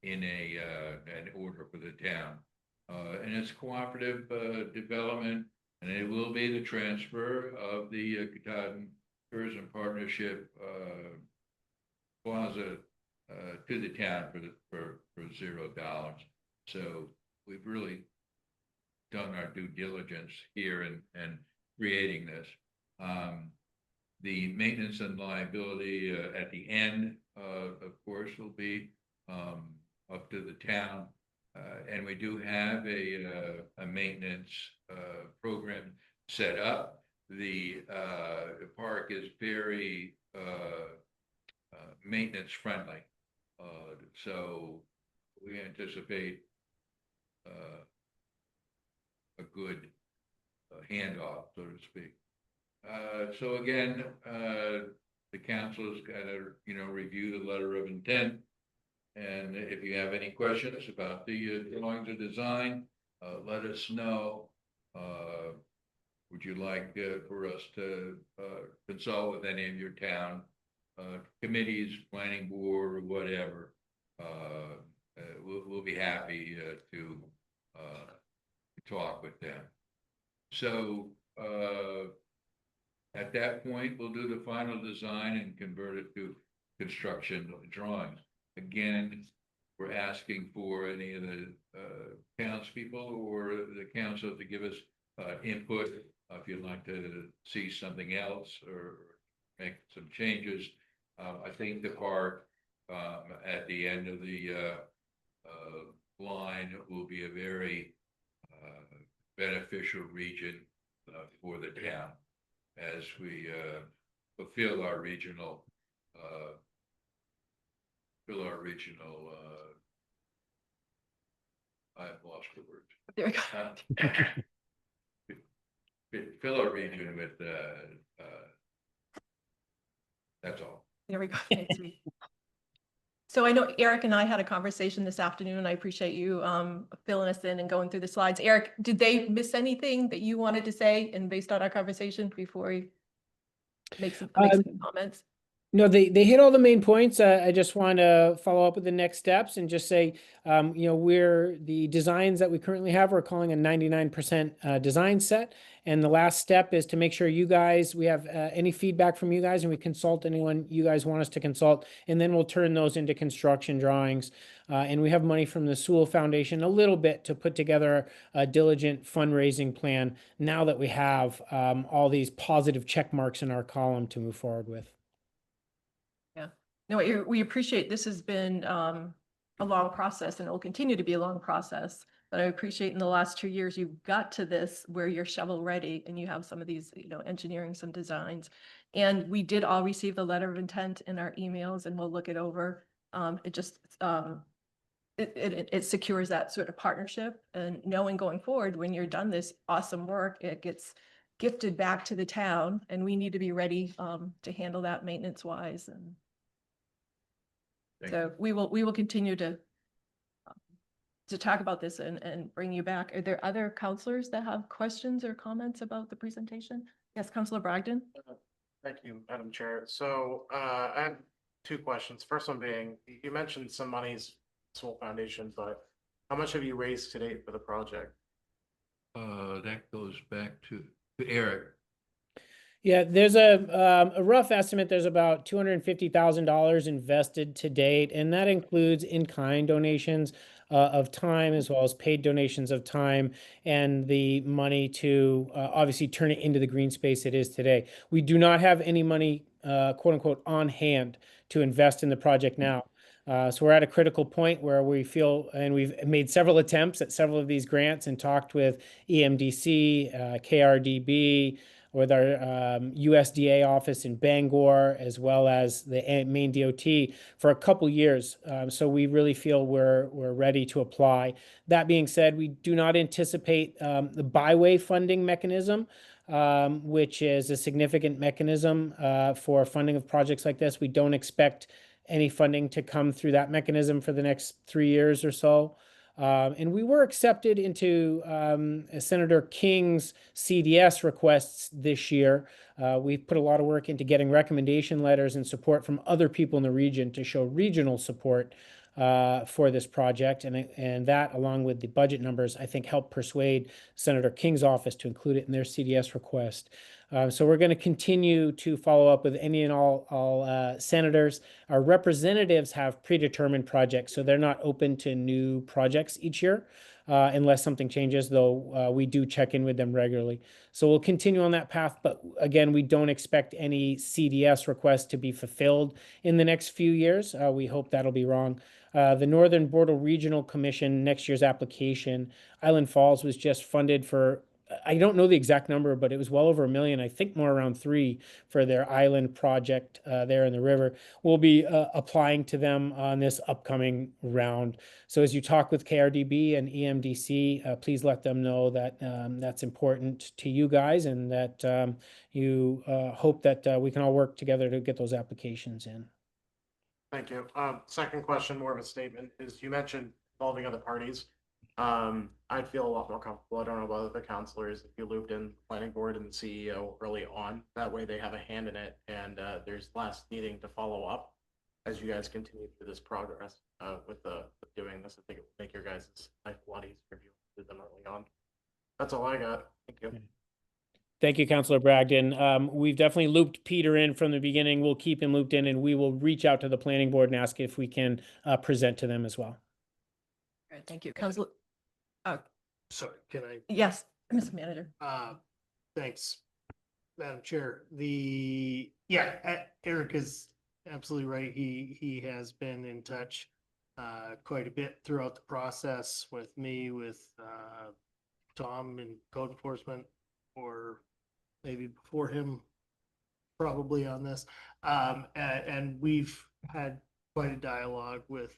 in an order for the town. And it's cooperative development, and it will be the transfer of the Katahdin Tourism Partnership Plaza to the town for $0. So we've really done our due diligence here and creating this. The maintenance and liability at the end, of course, will be up to the town. And we do have a maintenance program set up. The park is very maintenance friendly. So we anticipate a good handoff, so to speak. So again, the council has got to, review the letter of intent. And if you have any questions about the drawings or design, let us know. Would you like for us to consult with any of your town committees, planning board, or whatever? We'll be happy to talk with them. So at that point, we'll do the final design and convert it to construction drawings. Again, we're asking for any of the townspeople or the council to give us input if you'd like to see something else or make some changes. I think the park at the end of the line will be a very beneficial region for the town as we fulfill our regional I've lost the word. There we go. Fill our region with that's all. There we go. So I know Eric and I had a conversation this afternoon. I appreciate you filling us in and going through the slides. Eric, did they miss anything that you wanted to say and based on our conversation before we make some comments? No, they hit all the main points. I just want to follow up with the next steps and just say, we're the designs that we currently have, we're calling a 99% design set. And the last step is to make sure we have any feedback from you guys, and we consult anyone you guys want us to consult, and then we'll turn those into construction drawings. And we have money from the Sewell Foundation a little bit to put together a diligent fundraising plan now that we have all these positive check marks in our column to move forward with. No, we appreciate this has been a long process and it will continue to be a long process. But I appreciate in the last 2 years, you've got to this where you're shovel ready and you have some of these, engineering some designs. And we did all receive the letter of intent in our emails and we'll look it over. It just, it secures that sort of partnership, and knowing going forward, when you're done this awesome work, it gets gifted back to the town and we need to be ready to handle that maintenance wise. And so we will continue to talk about this and bring you back. Are there other counselors that have questions or comments about the presentation? Yes, Councilor Brogdon. Thank you, Madam Chair. So I have 2 questions. First one being, you mentioned some monies, Sewell Foundation, but how much have you raised to date for the project? That goes back to Eric. Yeah, there's a rough estimate. There's about $250,000 invested to date, and that includes in-kind donations of time as well as paid donations of time and the money to obviously turn it into the green space it is today. We do not have any money, quote unquote, on hand to invest in the project now. So we're at a critical point where we feel, and we've made several attempts at several of these grants and talked with EMDC, KRDB, with our USDA office in Bangor, as well as the Maine DOT for a couple years. So we really feel we're ready to apply. That being said, we do not anticipate the byway funding mechanism, which is a significant mechanism for funding of projects like this. We don't expect any funding to come through that mechanism for the next 3 years or so. And we were accepted into Senator King's CDS requests this year. We've put a lot of work into getting recommendation letters and support from other people in the region to show regional support for this project. And that, along with the budget numbers, I think helped persuade Senator King's office to include it in their CDS request. So we're going to continue to follow up with any and all senators. Our representatives have predetermined projects, so they're not open to new projects each year unless something changes, though we do check in with them regularly. So we'll continue on that path, but again, we don't expect any CDS requests to be fulfilled in the next few years. We hope that'll be wrong. The Northern Border Regional Commission next year's application, Island Falls was just funded for, I don't know the exact number, but it was well over $1 million, I think more around 3 for their island project there in the river. We'll be applying to them on this upcoming round. So as you talk with KRDB and EMDC, please let them know that that's important to you guys and that you hope that we can all work together to get those applications in. Thank you. Second question, more of a statement, is you mentioned involving other parties. I'd feel a lot more comfortable. I don't know about other counselors if you looped in planning board and the CEO early on. That way they have a hand in it and there's less needing to follow up as you guys continue through this progress with doing this. I think it would make your guys' life a lot easier if you did them early on. That's all I got. Thank you. Thank you, Councilor Bragdon. We've definitely looped Peter in from the beginning. We'll keep him looped in and we will reach out to the planning board and ask if we can present to them as well. All right, thank you. Council. Sorry, can I? Yes, Mr. Manager. Thanks, Madam Chair. Eric is absolutely right. He has been in touch quite a bit throughout the process with me, with Tom and code enforcement, or maybe before him, probably on this. And we've had quite a dialogue with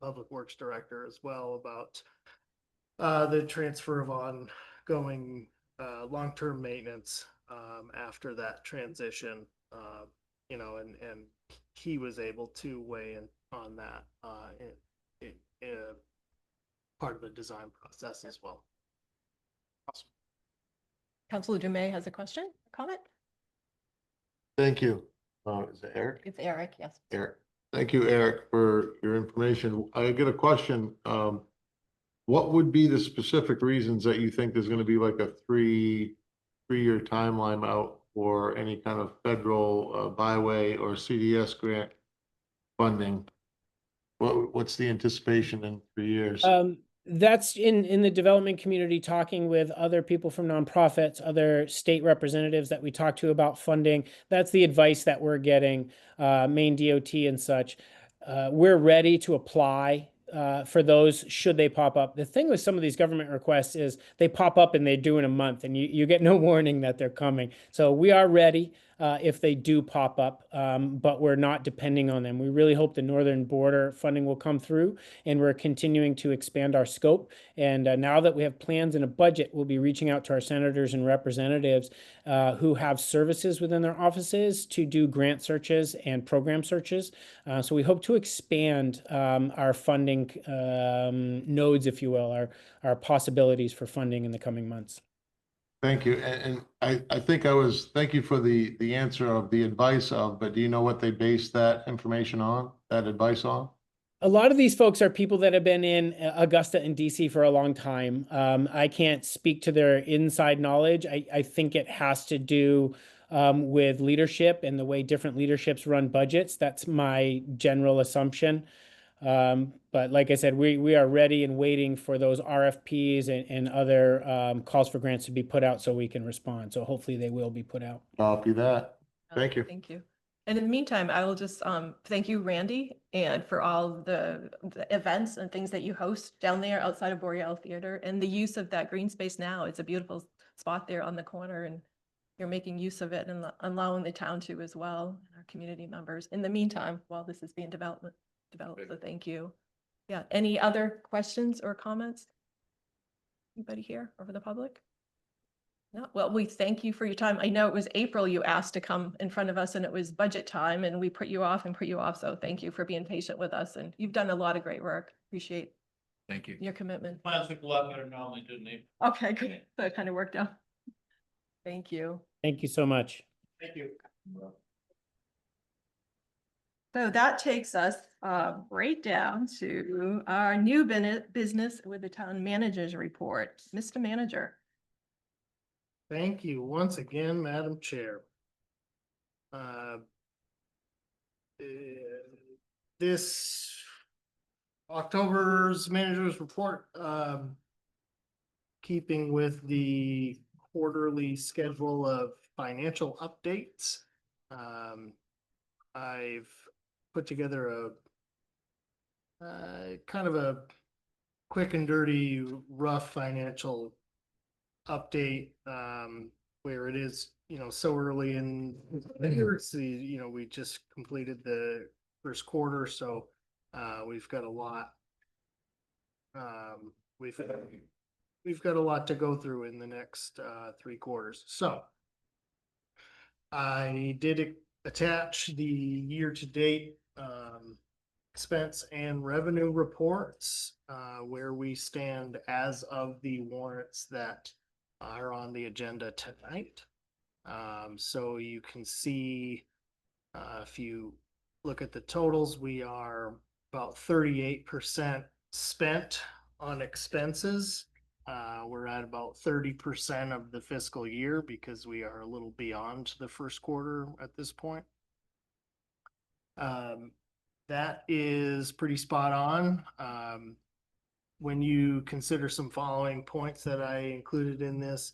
Public Works Director as well about the transfer of ongoing long-term maintenance after that transition, and he was able to weigh in on that in part of the design process as well. Awesome. Councilor Dume has a question, comment? Thank you. Is it Eric? It's Eric, yes. Eric. Thank you, Eric, for your information. I get a question. What would be the specific reasons that you think there's going to be like a three-year timeline out for any kind of federal byway or CDS grant funding? What's the anticipation in 3 years? That's in the development community, talking with other people from nonprofits, other state representatives that we talk to about funding. That's the advice that we're getting, Maine DOT and such. We're ready to apply for those should they pop up. The thing with some of these government requests is they pop up and they're due in a month and you get no warning that they're coming. So we are ready if they do pop up, but we're not depending on them. We really hope the Northern Border funding will come through and we're continuing to expand our scope. And now that we have plans and a budget, we'll be reaching out to our senators and representatives who have services within their offices to do grant searches and program searches. So we hope to expand our funding nodes, if you will, our possibilities for funding in the coming months. Thank you. And I think thank you for the answer of the advice of, but do you know what they base that information on, that advice on? A lot of these folks are people that have been in Augusta and DC for a long time. I can't speak to their inside knowledge. I think it has to do with leadership and the way different leaderships run budgets. That's my general assumption. But like I said, we are ready and waiting for those RFPs and other calls for grants to be put out so we can respond. So hopefully they will be put out. Copy that. Thank you. Thank you. And in the meantime, I will just thank you, Randy, and for all the events and things that you host down there outside of Boreal Theater and the use of that green space now. It's a beautiful spot there on the corner and you're making use of it and allowing the town to as well, and our community members in the meantime, while this is being developed. So thank you. Yeah. Any other questions or comments? Anybody here or for the public? No. Well, we thank you for your time. I know it was April you asked to come in front of us and it was budget time and we put you off. So thank you for being patient with us and you've done a lot of great work. Appreciate Thank you. your commitment. Plans look a lot better now than they did, Nate. Okay, good. So it kind of worked out. Thank you. Thank you so much. Thank you. So that takes us right down to our new business with the town manager's report. Mr. Manager. Thank you once again, Madam Chair. This October's manager's report, keeping with the quarterly schedule of financial updates. I've put together a kind of a quick and dirty, rough financial update, where it is, so early in the year. See, we just completed the first quarter, so we've got a lot. We've got a lot to go through in the next 3 quarters. So I did attach the year-to-date expense and revenue reports, where we stand as of the warrants that are on the agenda tonight. So you can see, if you look at the totals, we are about 38% spent on expenses. We're at about 30% of the fiscal year because we are a little beyond the first quarter at this point. That is pretty spot on. When you consider some following points that I included in this,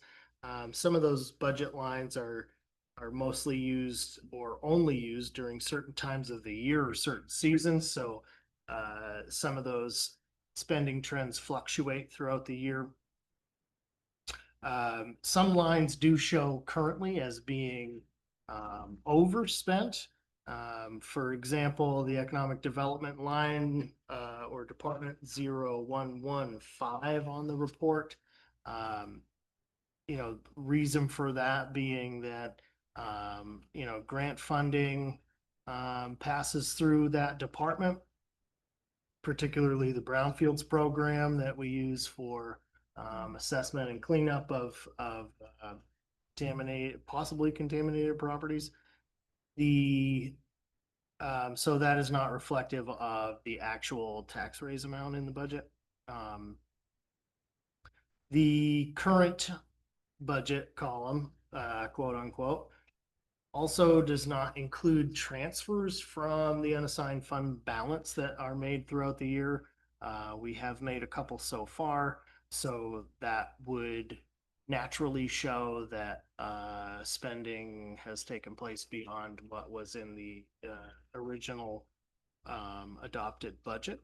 some of those budget lines are mostly used or only used during certain times of the year or certain seasons. So some of those spending trends fluctuate throughout the year. Some lines do show currently as being overspent. For example, the economic development line, or department 0115 on the report. Reason for that being that, grant funding passes through that department, particularly the brownfields program that we use for assessment and cleanup of possibly contaminated properties. So that is not reflective of the actual tax raise amount in the budget. The current budget column, quote unquote, also does not include transfers from the unassigned fund balance that are made throughout the year. We have made a couple so far, so that would naturally show that spending has taken place beyond what was in the original adopted budget,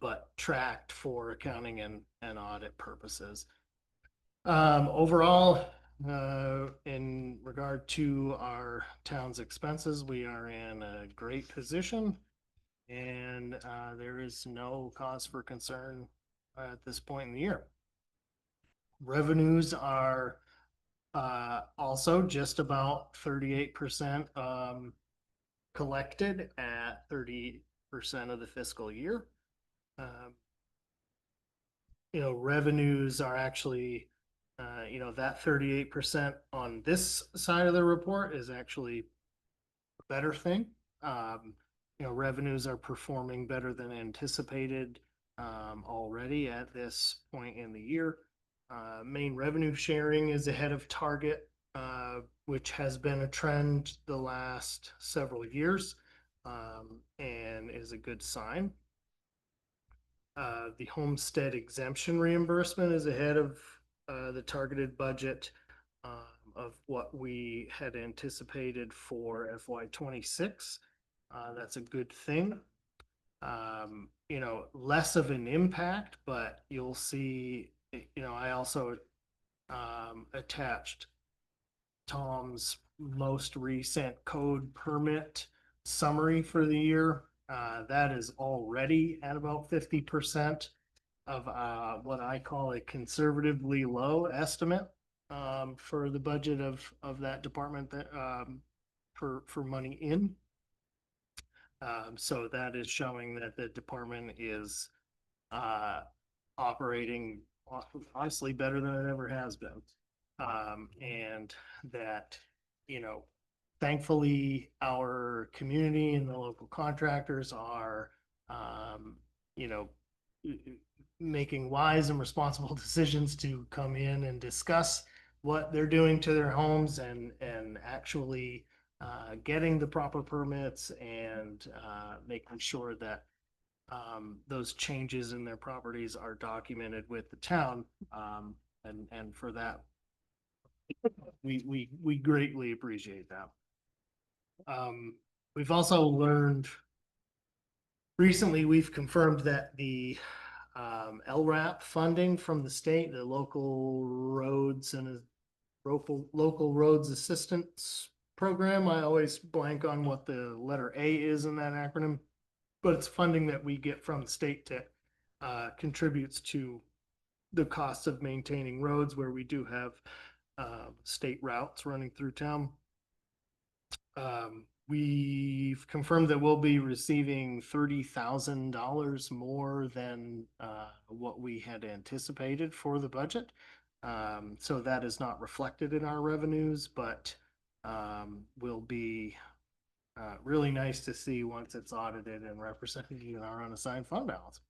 but tracked for accounting and audit purposes. Overall, in regard to our town's expenses, we are in a great position, and there is no cause for concern at this point in the year. Revenues are also just about 38% collected at 30% of the fiscal year. Revenues are actually, that 38% on this side of the report is actually a better thing. Revenues are performing better than anticipated already at this point in the year. Main revenue sharing is ahead of target, which has been a trend the last several years, and is a good sign. The homestead exemption reimbursement is ahead of the targeted budget of what we had anticipated for FY26. That's a good thing. Less of an impact, but you'll see, I also attached Tom's most recent code permit summary for the year. That is already at about 50% of what I call a conservatively low estimate for the budget of that department that for money in. So that is showing that the department is operating honestly better than it ever has been. And that, you know, thankfully, our community and the local contractors are, you know, making wise and responsible decisions to come in and discuss what they're doing to their homes and actually getting the proper permits and making sure that those changes in their properties are documented with the town. And for that, we greatly appreciate that. We've also learned recently, we've confirmed that the LRAP funding from the state, the local roads and local roads assistance program. I always blank on what the letter A is in that acronym, but it's funding that we get from the state that contributes to the cost of maintaining roads where we do have state routes running through town. We've confirmed that we'll be receiving $30,000 more than what we had anticipated for the budget. So that is not reflected in our revenues, but will be really nice to see once it's audited and represented in our unassigned fund balance.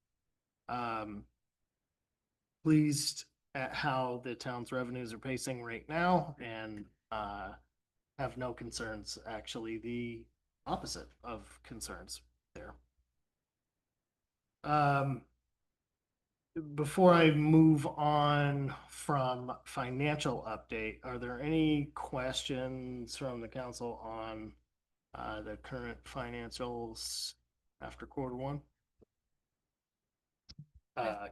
Pleased at how the town's revenues are pacing right now, and have no concerns, actually the opposite of concerns there. Before I move on from financial update, are there any questions from the council on the current financials after quarter 1?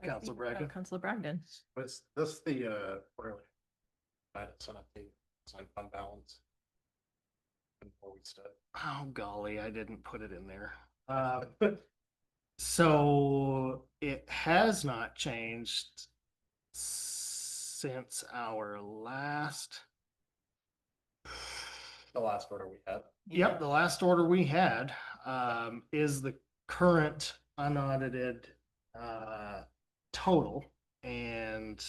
Council Bragdon. Councilor Bragdon. Was this the quarterly guidance on update on fund balance? Before we start. Oh golly, I didn't put it in there. So it has not changed since our last. The last order we had. Yep, the last order we had is the current unaudited total. And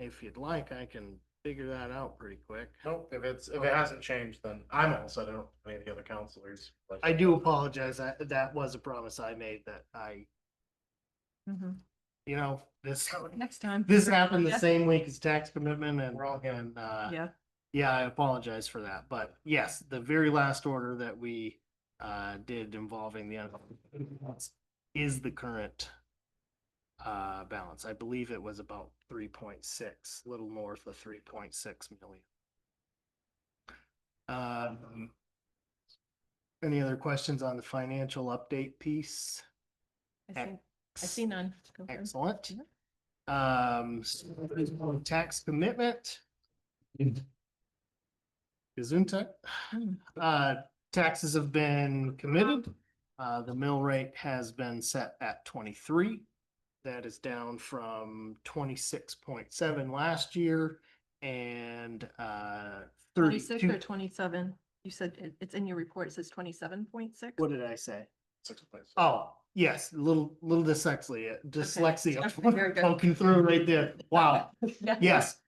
if you'd like, I can figure that out pretty quick. Nope, if it hasn't changed, then I'm all set. I don't have any of the other counselors. I do apologize. That was a promise I made that you know, this Next time. this happened the Yeah. same week as tax commitment and We're all good. Yeah. yeah, I apologize for that. But yes, the very last order that we did involving the is the current balance. I believe it was about 3.6, a little north of 3.6 million. Any other questions on the financial update piece? I see none. Go for it. Excellent. Tax commitment. Gesundheit. Taxes have been committed. The mill rate has been set at 23. That is down from 26.7 last year and 26 or 32. 27? You said it's in your report. It says 27.6. What did I say? 6 places. Oh, yes, little dyslexia Okay, very good. poking through right there. Wow. Yeah. Yes.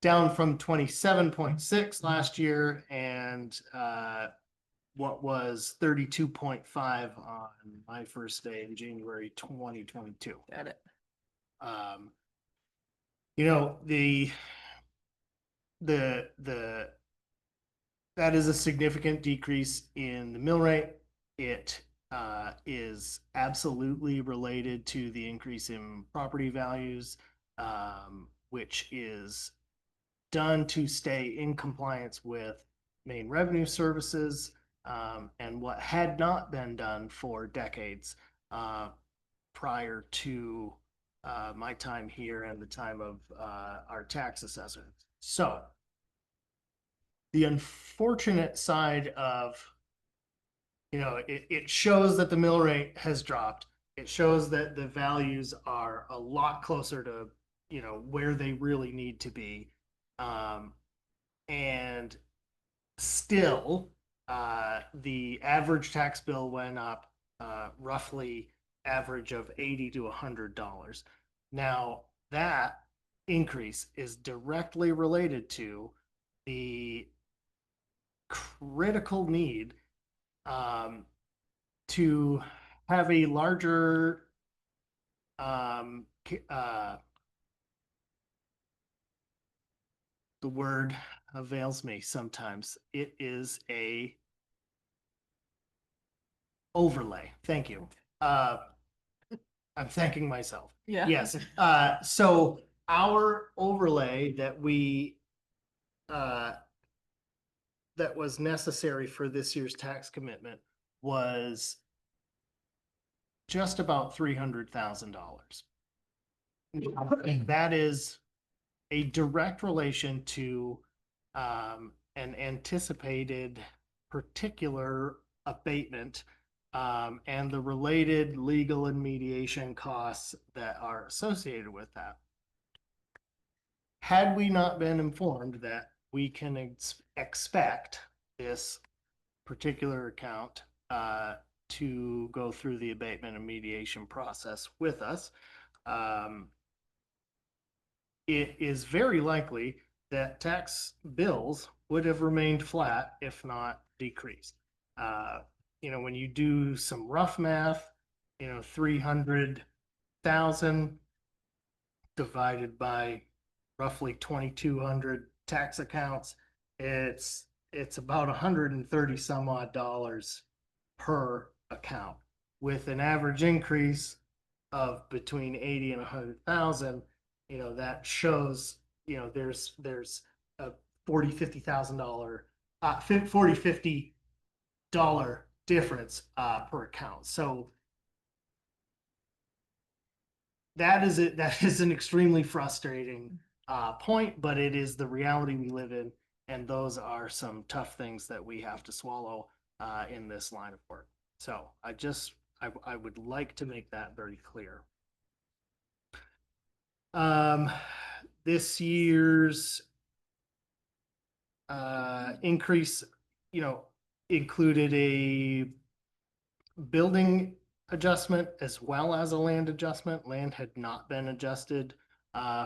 Down from 27.6 last year and what was 32.5 on my first day in January 2022. Got it. You know, that is a significant decrease in the mill rate. It is absolutely related to the increase in property values, which is done to stay in compliance with Maine Revenue Services, and what had not been done for decades prior to my time here and the time of our tax assessor. So the unfortunate side of, you know, it shows that the mill rate has dropped. It shows that the values are a lot closer to, you know, where they really need to be. And still, the average tax bill went up roughly average of $80 to $100. Now, that increase is directly related to the critical need to have a larger the word avails me sometimes. It is a overlay. Thank you. I'm thanking myself. Yeah. Yes. So our overlay that we that was necessary for this year's tax commitment was just about $300,000. That is a direct relation to an anticipated particular abatement and the related legal and mediation costs that are associated with that. Had we not been informed that we can expect this particular account to go through the abatement and mediation process with us, it is very likely that tax bills would have remained flat, if not decreased. When you do some rough math, 300,000 divided by roughly 2,200 tax accounts, it's about 130 some odd dollars per account, with an average increase of between 80 and 100,000. That shows, there's a $40,000, $50 difference per account. So that is it. That is an extremely frustrating point, but it is the reality we live in, and those are some tough things that we have to swallow in this line of work. So I would like to make that very clear. This year's increase, included a building adjustment as well as a land adjustment. Land had not been adjusted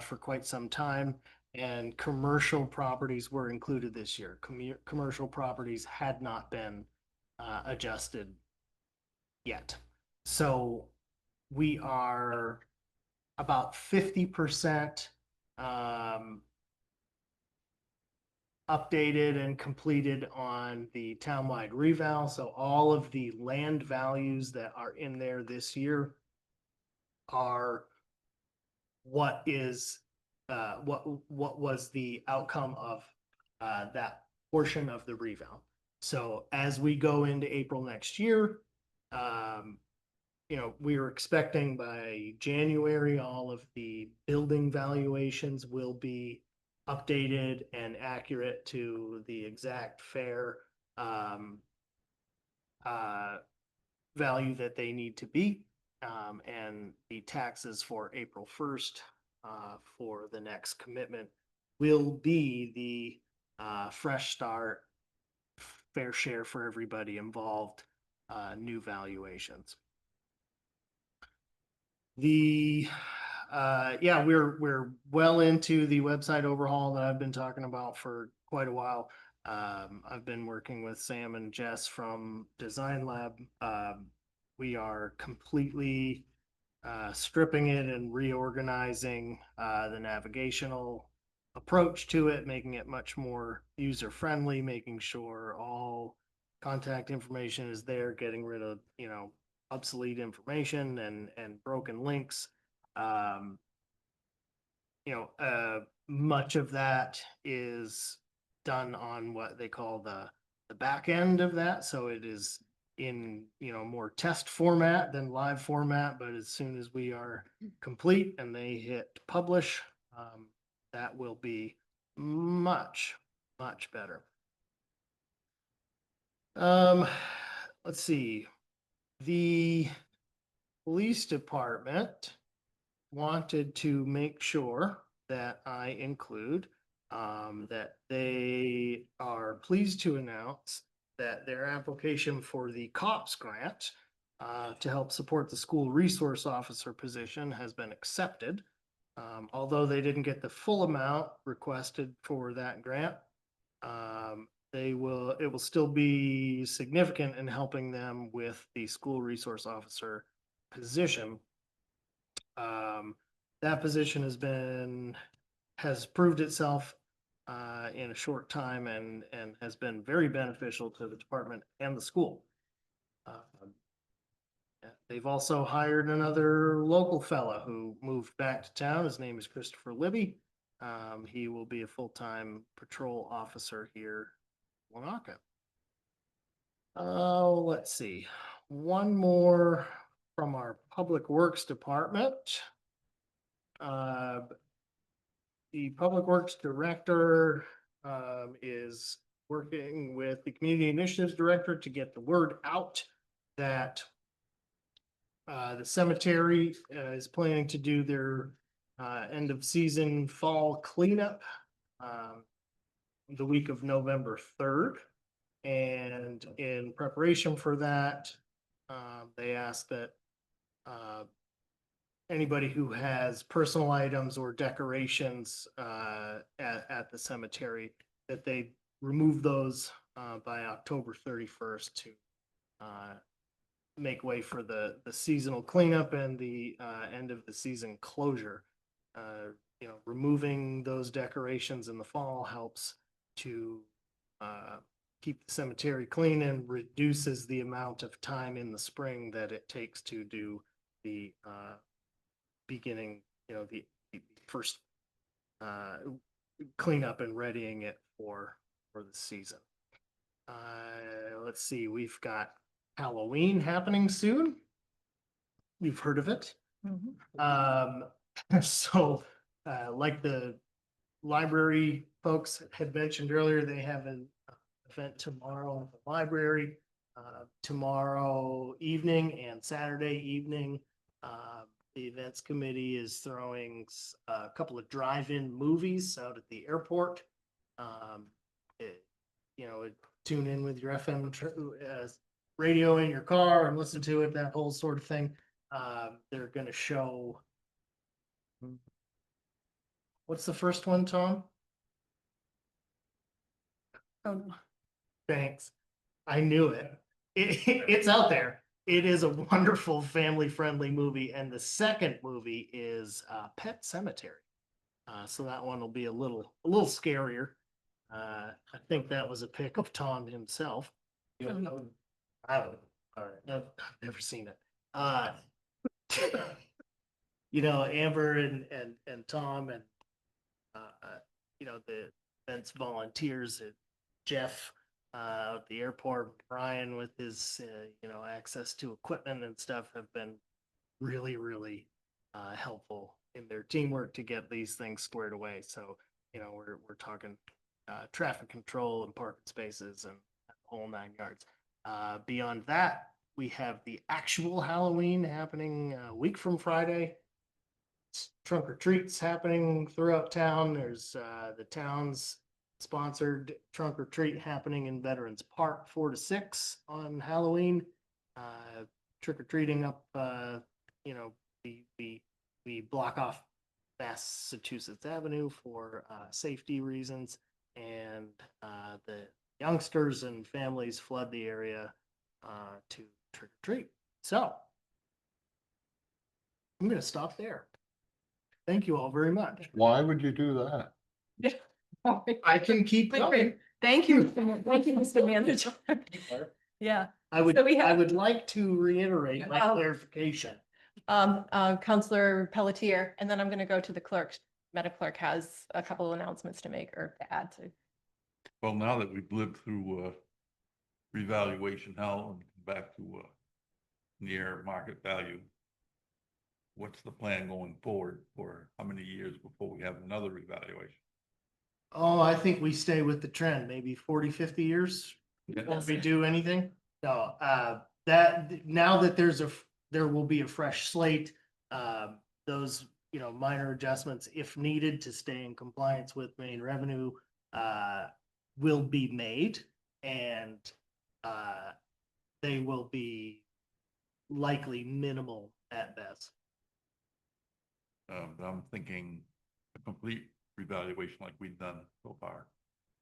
for quite some time, and commercial properties were included this year. Commercial properties had not been adjusted yet. So we are about 50% updated and completed on the townwide reval. So all of the land values that are in there this year are what was the outcome of that portion of the reval. So as we go into April next year, we are expecting by January, all of the building valuations will be updated and accurate to the exact fair value that they need to be. And the taxes for April 1st for the next commitment will be the fresh start, fair share for everybody involved, new valuations. We're well into the website overhaul that I've been talking about for quite a while. I've been working with Sam and Jess from Design Lab. We are completely stripping it and reorganizing the navigational approach to it, making it much more user-friendly, making sure all contact information is there, getting rid of, obsolete information and broken links. Much of that is done on what they call the back end of that. So it is in, more test format than live format, but as soon as we are complete and they hit publish, that will be much, much better. Let's see. The police department wanted to make sure that I include that they are pleased to announce that their application for the COPS grant to help support the school resource officer position has been accepted. Although they didn't get the full amount requested for that grant, it will still be significant in helping them with the school resource officer position. That position has proved itself in a short time and has been very beneficial to the department and the school. They've also hired another local fella who moved back to town. His name is Christopher Libby. He will be a full-time patrol officer here in Wanaka. Let's see, one more from our Public Works Department. The Public Works Director is working with the Community Initiatives Director to get the word out that the cemetery is planning to do their end of season fall cleanup the week of November 3rd. And in preparation for that, they asked that anybody who has personal items or decorations at the cemetery, that they remove those by October 31st to make way for the seasonal cleanup and the end of the season closure. Removing those decorations in the fall helps to keep the cemetery clean and reduces the amount of time in the spring that it takes to do the beginning, the first cleanup and readying it for the season. Let's see, we've got Halloween happening soon. You've heard of it. So like the library folks had mentioned earlier, they have an event tomorrow at the library, tomorrow evening and Saturday evening. The events committee is throwing a couple of drive-in movies out at the airport. Tune in with your FM radio in your car and listen to it, that whole sort of thing. They're going to show. What's the first one, Tom? Oh, Thanks. I knew it. It's out there. It is a wonderful family-friendly movie, and the second movie is Pet Sematary. So that one will be a little scarier. I think that was a pick of Tom himself. I don't know. All right, I've never seen it. Amber and Tom and the events volunteers, Jeff at the airport, Brian with his access to equipment and stuff have been really, really helpful in their teamwork to get these things squared away. So we're talking traffic control and parking spaces and the whole 9 yards. Beyond that, we have the actual Halloween happening a week from Friday. Trunk or treats happening throughout town. There's the town's sponsored trunk or treat happening in Veterans Park 4 to 6 on Halloween. Trick or treating up, we block off Massachusetts Avenue for safety reasons, and the youngsters and families flood the area to trick or treat. So I'm going to stop there. Thank you all very much. Why would you do that? I can keep going. Thank you. Thank you, Mr. Manager. Yeah. I would, So we have- I would like to reiterate my Oh. clarification. Counselor Pelletier, and then I'm gonna go to the clerk. Meta Clerk has a couple of announcements to make or to add to. Well, now that we've lived through revaluation hell and back to near market value, what's the plan going forward for how many years before we have another revaluation? Oh, I think we stay with the trend, maybe 40, 50 years. Yeah. Won't we do anything? No, that now that there will be a fresh slate, those, minor adjustments, if needed to stay in compliance with main revenue, will be made, and they will be likely minimal at best. But I'm thinking a complete revaluation like we've done so far.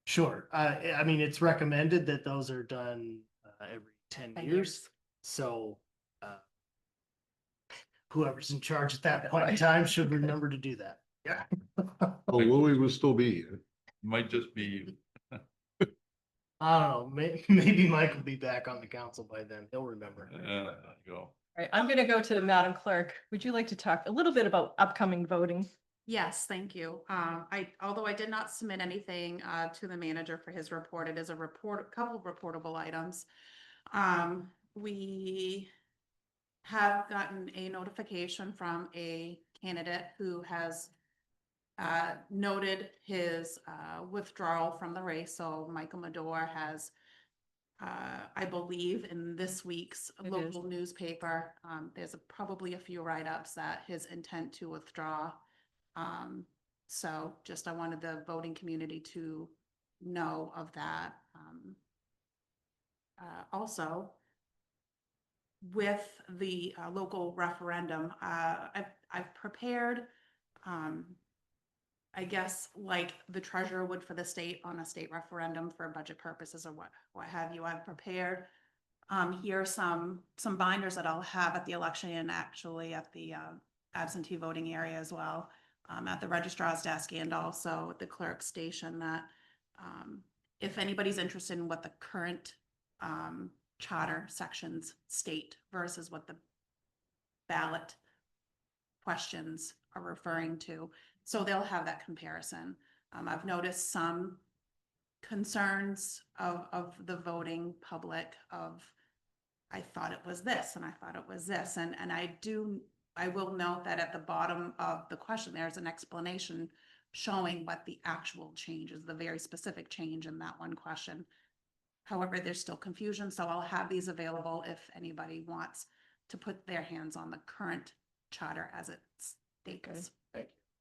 Sure. I mean, it's recommended that those are done every 10 10 years. years. So whoever's in charge at that point in time should remember to do that. Yeah. Oh, Louis will still be here. Might just be, I don't know, maybe Mike will be back on the council by then. He'll remember. you know, All right, I'm gonna go to Madam Clerk. Would you like to talk a little bit about upcoming voting? Yes, thank you. Although I did not submit anything to the manager for his report, it is a couple of reportable items. We have gotten a notification from a candidate who has noted his withdrawal from the race. So Michael Madore has, I believe, in this week's It local newspaper, there's probably a few write-ups that his intent to withdraw. So just I wanted the voting community to know of that. Also, with the local referendum, I've prepared, I guess, like the treasurer would for the state on a state referendum for budget purposes or what have you. I've prepared here some binders that I'll have at the election and actually at the absentee voting area as well, at the registrar's desk and also at the clerk's station, that if anybody's interested in what the current charter sections state versus what the ballot questions are referring to. So they'll have that comparison. I've noticed some concerns of the voting public of, I thought it was this and I thought it was this. And I will note that at the bottom of the question, there's an explanation showing what the actual change is, the very specific change in that one question. However, there's still confusion, so I'll have these available if anybody wants to put their hands on the current charter as it states.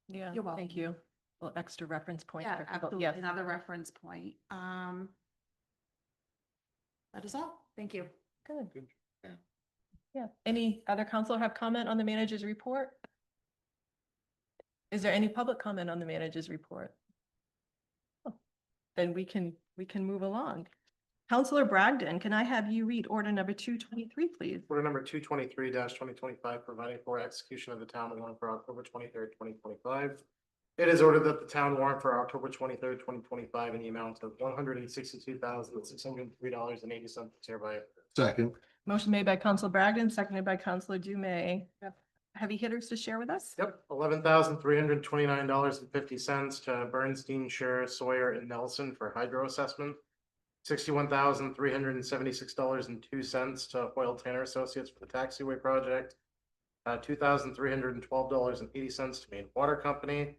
Yeah, You're welcome. thank you. A little extra reference point. Yeah, for people. absolutely. Yes. Another reference point. That is all. Thank you. Good. Yeah. Any other council have comment on the manager's report? Is there any public comment on the manager's report? Oh, then we can move along. Counselor Bragdon, can I have you read order number 223, please? Order number 223-2025, providing for execution of the town warrant for October 23rd, 2025. It is ordered that the town warrant for October 23rd, 2025 in the amount of $162,603.80 is hereby. Second. Motion made by Counselor Bragdon, seconded by Counselor Dume. Heavy hitters to share with us? Yep, $11,329.50 to Bernstein, Scher, Sawyer, and Nelson for hydro assessment. $61,376.02 to Hoyle Tanner Associates for the taxiway project. $2,312.80 to Maine Water Company.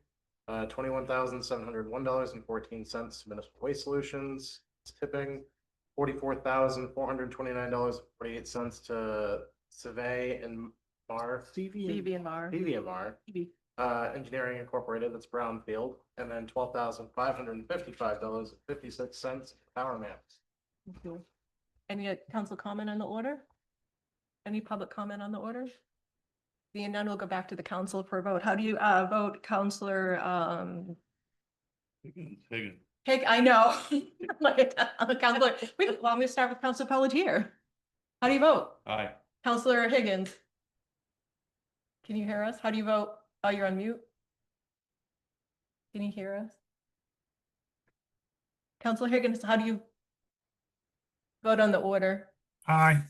$21,701.14 to Municipal Waste Solutions. It's tipping. $44,429.48 to Survey and Mar. Phoebe and Mar. PVMR. Engineering Incorporated, that's Brownfield, and then $12,555.56 Power Maps. Thank you. Any council comment on the order? Any public comment on the order? Being none, we'll go back to the council for a vote. How do you vote, Counselor? Higgins. I know. Like, Counselor, well, I'm gonna start with Counselor Pelletier. How do you vote? Aye. Counselor Higgins? Can you hear us? How do you vote? Oh, you're on mute. Can you hear us? Counselor Higgins, how do you vote on the order? Aye.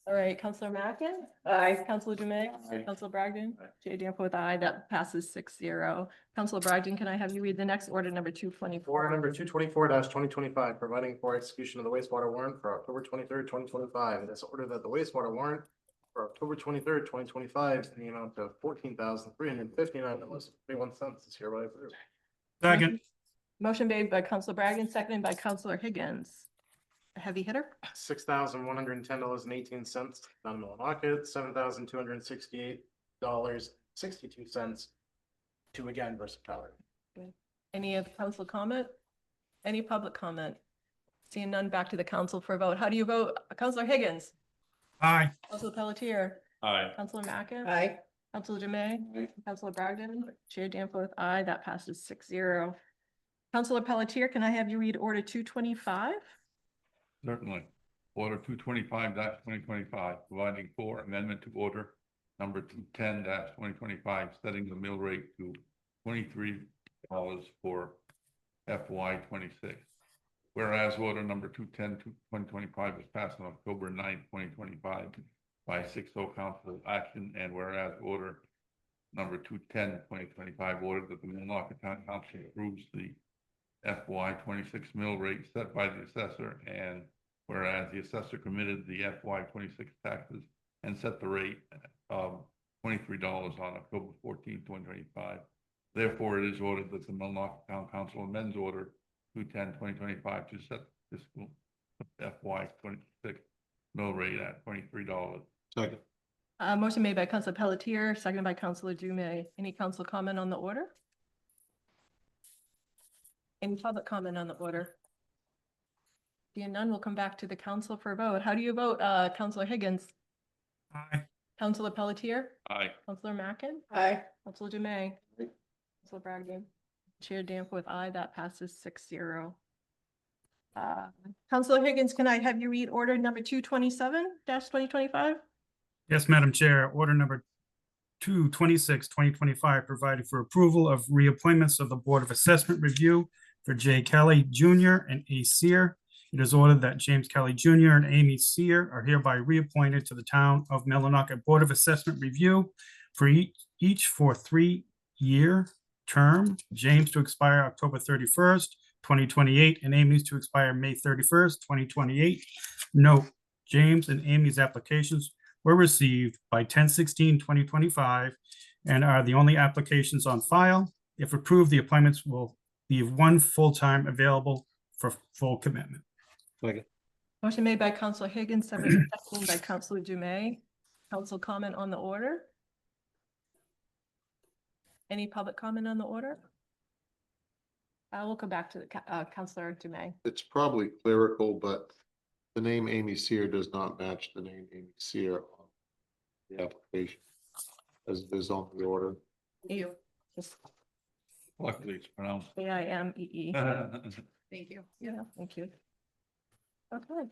All right, Counselor Mackin? Aye. Counselor Dume? Counselor Bragdon? Jay Danforth with aye. That passes 6-0. Counselor Bragdon, can I have you read the next order number 224? Order number 224-2025, providing for execution of the wastewater warrant for October 23rd, 2025. It is ordered that the wastewater warrant for October 23rd, 2025 in the amount of $14,359.31 is hereby approved. Second. Motion made by Counselor Bragdon, seconded by Counselor Higgins. A heavy hitter? $6,110.18 down Millinocket, $7,268.62 to again Versatile. Any of council comment? Any public comment? Seeing none, back to the council for a vote. How do you vote? Counselor Higgins? Aye. Counselor Pelletier, Aye. Counselor Mackin. Aye. Counselor Dume, Counselor Bragdon, Chair Danforth, aye, that passes 6-0. Counselor Pelletier, can I have you read order 225? Certainly. Order 225-2025, providing for amendment to order number 210-2025, setting the mill rate to $23 for FY 26. Whereas order number 210-2025 was passed on October 9th, 2025 by 6-0 council action, and whereas order number 210-2025 ordered that the Millinocket Town Council approves the FY 26 mill rate set by the assessor, and whereas the assessor committed the FY 26 taxes and set the rate of $23 on October 14th, 2025. Therefore, it is ordered that the Millinocket Town Council amends order 210-2025 to set fiscal FY 26 mill rate at $23. Second. Motion made by Counselor Pelletier, seconded by Counselor Dume. Any council comment on the order? Any public comment on the order? Being none, we'll come back to the council for a vote. How do you vote, Counselor Higgins? Aye. Counselor Pelletier? Aye. Counselor Mackin? Aye. Counselor Dume? Counselor Bragdon? Chair Danforth, aye, that passes 6-0. Counselor Higgins, can I have you read order number 227-2025? Yes, Madam Chair. Order number 226, 2025, providing for approval of reappointments of the Board of Assessment Review for Jay Kelly Jr. and A. Sear. It is ordered that James Kelly Jr. and Amy Sear are hereby reappointed to the Town of Millinocket Board of Assessment Review for each for 3-year term. James to expire October 31st, 2028, and Amy's to expire May 31st, 2028. Note, James and Amy's applications were received by 10/16/2025 and are the only applications on file. If approved, the appointments will leave one full-time available for full commitment. Second. Motion made by Counselor Higgins, seconded by Counselor Dume. Council comment on the order? Any public comment on the order? I will come back to the Counselor Dume. It's probably clerical, but the name Amy Sear does not match the name Amy Sear on the application as it is on the order. You, just Luckily, it's pronounced. AIMEE. Thank you. Yeah, thank you. Okay.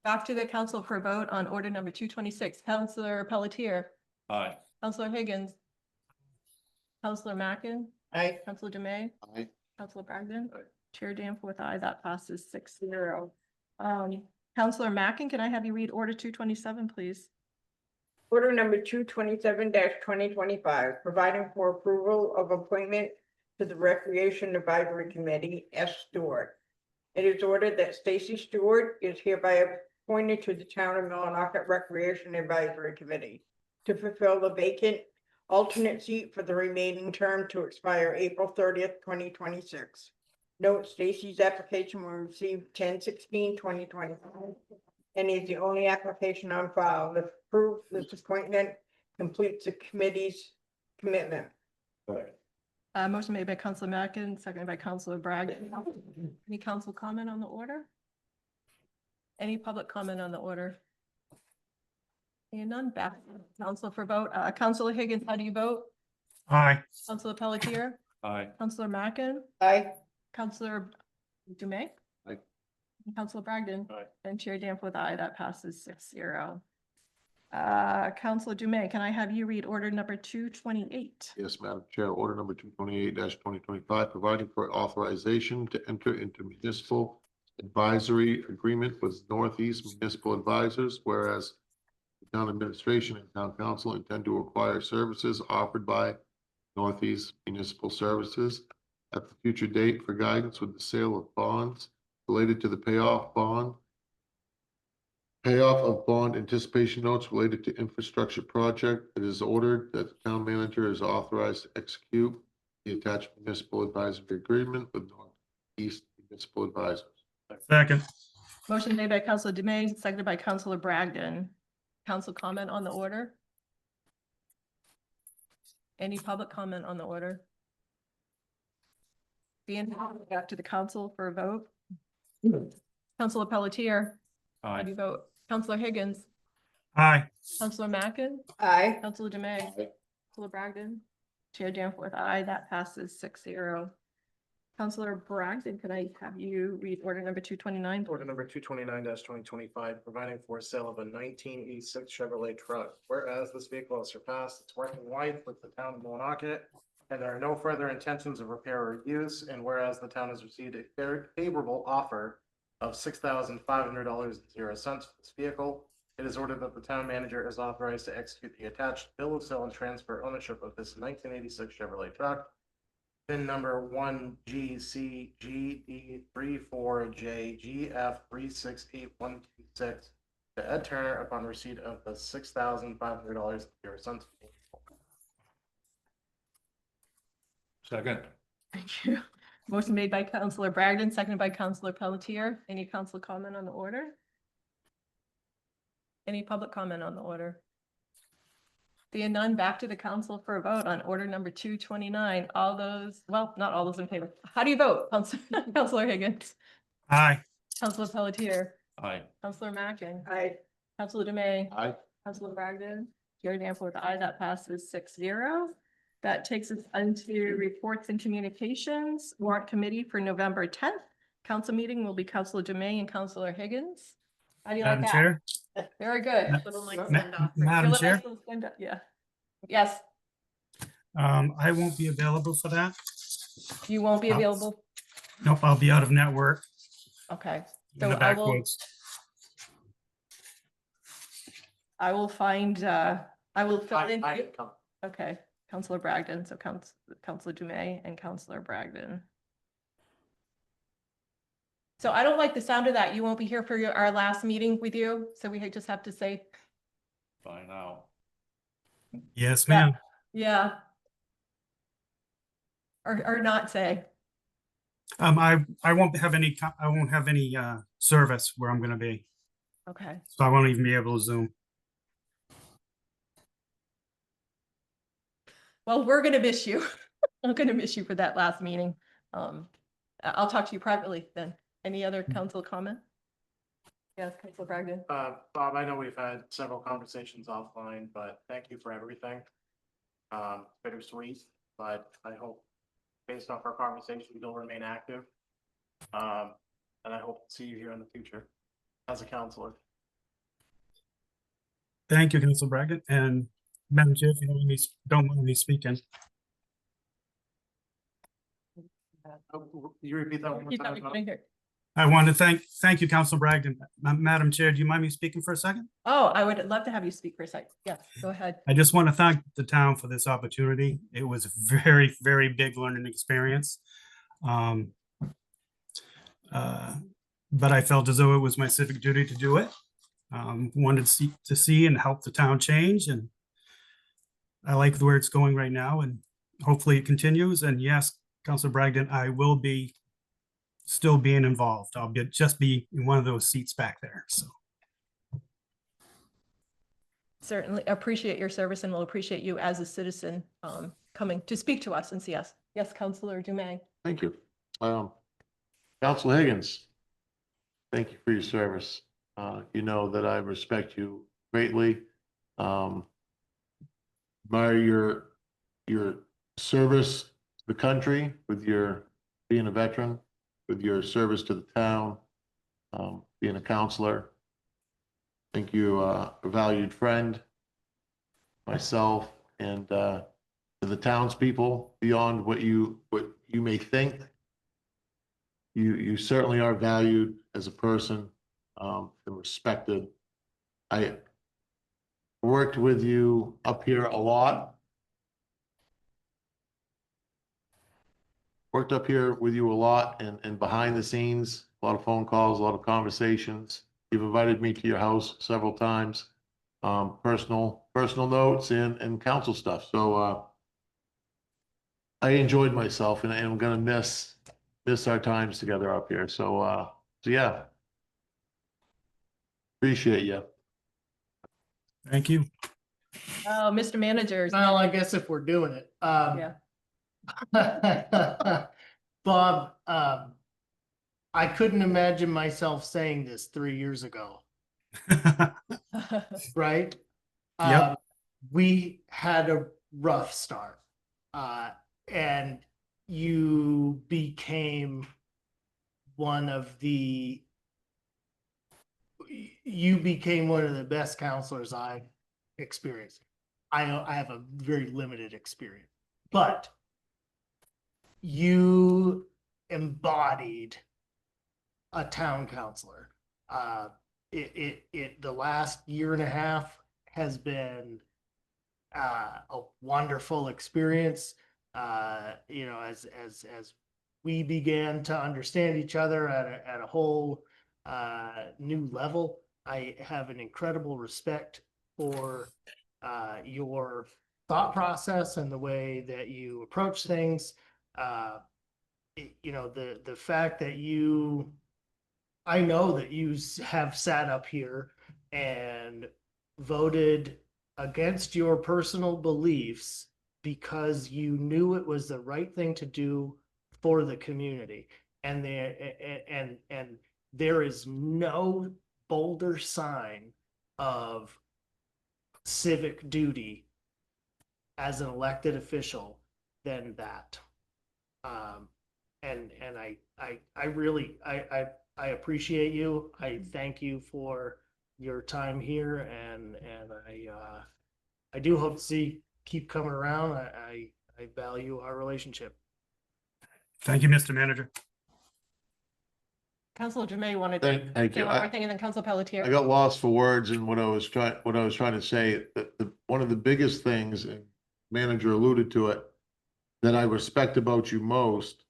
Back to the council for a vote on order number 226. Counselor Pelletier, Aye. Counselor Higgins, Counselor Mackin, Aye. Counselor Dume, Aye. Counselor Bragdon, Chair Danforth, aye, that passes 6-0. Counselor Mackin, can I have you read order 227, please? Order number 227-2025, providing for approval of appointment to the Recreation Advisory Committee, S. Stewart. It is ordered that Stacy Stewart is hereby appointed to the Town of Millinocket Recreation Advisory Committee to fulfill the vacant alternate seat for the remaining term to expire April 30th, 2026. Note, Stacy's application was received 10/16/2025 and is the only application on file. If approved, this appointment completes the committee's commitment. Motion made by Counselor Mackin, seconded by Counselor Bragdon. Any council comment on the order? Any public comment on the order? And none, back to council for vote. Counselor Higgins, how do you vote? Aye. Counselor Pelletier, Aye. Counselor Mackin, Aye. Counselor Dume? Aye. Counselor Bragdon? Aye. And Chair Danforth, aye, that passes 6-0. Counselor Dume, can I have you read order number 228? Yes, Madam Chair. Order number 228-2025, providing for authorization to enter into municipal advisory agreement with Northeast Municipal Advisors, whereas the town administration and town council intend to acquire services offered by Northeast Municipal Services at the future date for guidance with the sale of bonds related to the payoff of bond anticipation notes related to infrastructure project. It is ordered that the town manager is authorized to execute the attached municipal advisory agreement with Northeast Municipal Advisors. Second. Motion made by Counselor Dume, seconded by Counselor Bragdon. Council comment on the order? Any public comment on the order? Being back to the council for a vote. Counselor Pelletier, how do you vote? Counselor Higgins, Aye. Counselor Mackin, Aye. Counselor Dume, Counselor Bragdon, Chair Danforth, aye, that passes 6-0. Counselor Bragdon, could I have you read order number 229? Order number 229-2025, providing for sale of a 1986 Chevrolet truck. Whereas this vehicle has surpassed its working life with the town of Millinocket, and there are no further intentions of repair or use, and whereas the town has received a favorable offer of $6,500.00 for this vehicle, it is ordered that the town manager is authorized to execute the attached bill of sale and transfer ownership of this 1986 Chevrolet truck. VIN number 1GCG34JGF368126 to Ed Turner upon receipt of the $6,500.00. Second. Thank you. Motion made by Counselor Bragdon, seconded by Counselor Pelletier. Any council comment on the order? Any public comment on the order? Seeing none, back to the council for a vote on order number 229. All those, well, not all those in favor. How do you vote? Counselor Higgins, Aye. Counselor Pelletier, Aye. Counselor Mackin, Aye. Counselor Dume, Aye. Counselor Bragdon, Chair Danforth, aye, that passes 6-0. That takes us into reports and communications. Warrant committee for November 10th. Council meeting will be Counselor Dume and Counselor Higgins. How do you like Madam that? Chair, Very good. Little like Ma- send off. Madam Feel it Chair, nice and stand up, yeah. Yes, I won't be available for that. you won't be Oh. available. Nope, I'll be out of network. Okay, in so the I will, backwoods. I will find, I will fill I in. can come. Okay, Counselor Bragdon, so Counselor Dume and Counselor Bragdon. So I don't like the sound of that. You won't be here for our last meeting with you, so we just have to say, Fine now. Yes, Yeah. ma'am. yeah. Or not say, I won't have any, I won't have any, service where I'm gonna be, okay. so I won't even be able to Zoom. Well, we're gonna miss you. I'm gonna miss you for that last meeting. I'll talk to you privately then. Any other council comment? Yes, Councilor Bragdon. Bob, I know we've had several conversations offline, but thank you for everything. Bittersweet, but I hope based off our conversation, you'll remain active. And I hope to see you here in the future as a counselor. Thank you, Council Bragdon, and Madam Chair, if you don't mind me speaking. You repeat that one more Keep that time? recording here. I want to thank you, Council Bragdon. Madam Chair, do you mind me speaking for a second? Oh, I would love to have you speak for a second. Yes, go ahead. I just want to thank the town for this opportunity. It was a very, very big learning experience. But I felt as though it was my civic duty to do it. Wanted to see and help the town change, and I like where it's going right now, and hopefully it continues. And yes, Councilor Bragdon, I will be still being involved. I'll just be in one of those seats back there, so. Certainly appreciate your service and we'll appreciate you as a citizen coming to speak to us and see us. Yes, Councilor Dume. Thank you. Council Higgins, thank you for your service. You know that I respect you greatly. Admire your service to the country with your being a veteran, with your service to the town, being a counselor. I think you a valued friend, myself, and to the townspeople, beyond what you may think. You certainly are valued as a person, and respected. I worked with you up here a lot. Worked up here with you a lot and behind the scenes, a lot of phone calls, a lot of conversations. You've invited me to your house several times, personal notes and council stuff. So I enjoyed myself and I'm gonna miss our times together up here. So yeah. Appreciate you. Thank you. Oh, Mr. Manager. Well, I guess if we're doing it, Yeah. Bob, I couldn't imagine myself saying this 3 years ago. right? Yep. We had a rough start. And you became one of the best counselors I've experienced. I have a very limited experience, but you embodied a town councilor. The last year and a half has been a wonderful experience. You know, as we began to understand each other at a whole new level, I have an incredible respect for your thought process and the way that you approach things. You know, the fact that I know that you have sat up here and voted against your personal beliefs because you knew it was the right thing to do for the community. And there is no bolder sign of civic duty as an elected official than that. And I really appreciate you. I thank you for your time here, and I do hope to keep coming around. I value our relationship. Thank you, Mr. Manager. Councilor Jamay wanted Thank to say you. one more thing, and then Councilor Pelletier. I got lost for words in what I was trying to say. One of the biggest things, and manager alluded to it, that I respect about you most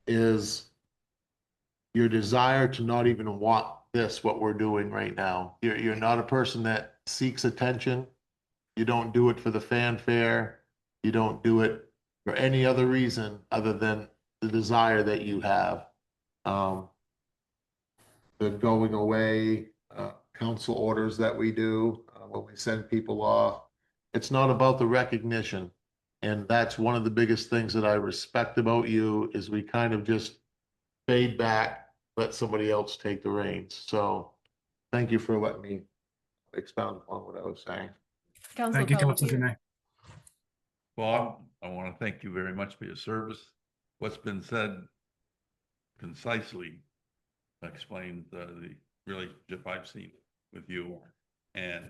is your desire to not even want what we're doing right now. You're not a person that seeks attention. You don't do it for the fanfare. You don't do it for any other reason other than the desire that you have. The going away, council orders that we do, when we send people off, it's not about the recognition. And that's one of the biggest things that I respect about you is we kind of just fade back, let somebody else take the reins. So thank you for letting me expound upon what I was saying. Councilor Thank you, Councilor Pelletier. Jamay. Bob, I want to thank you very much for your service. What's been said concisely explains the relationship I've seen with you, and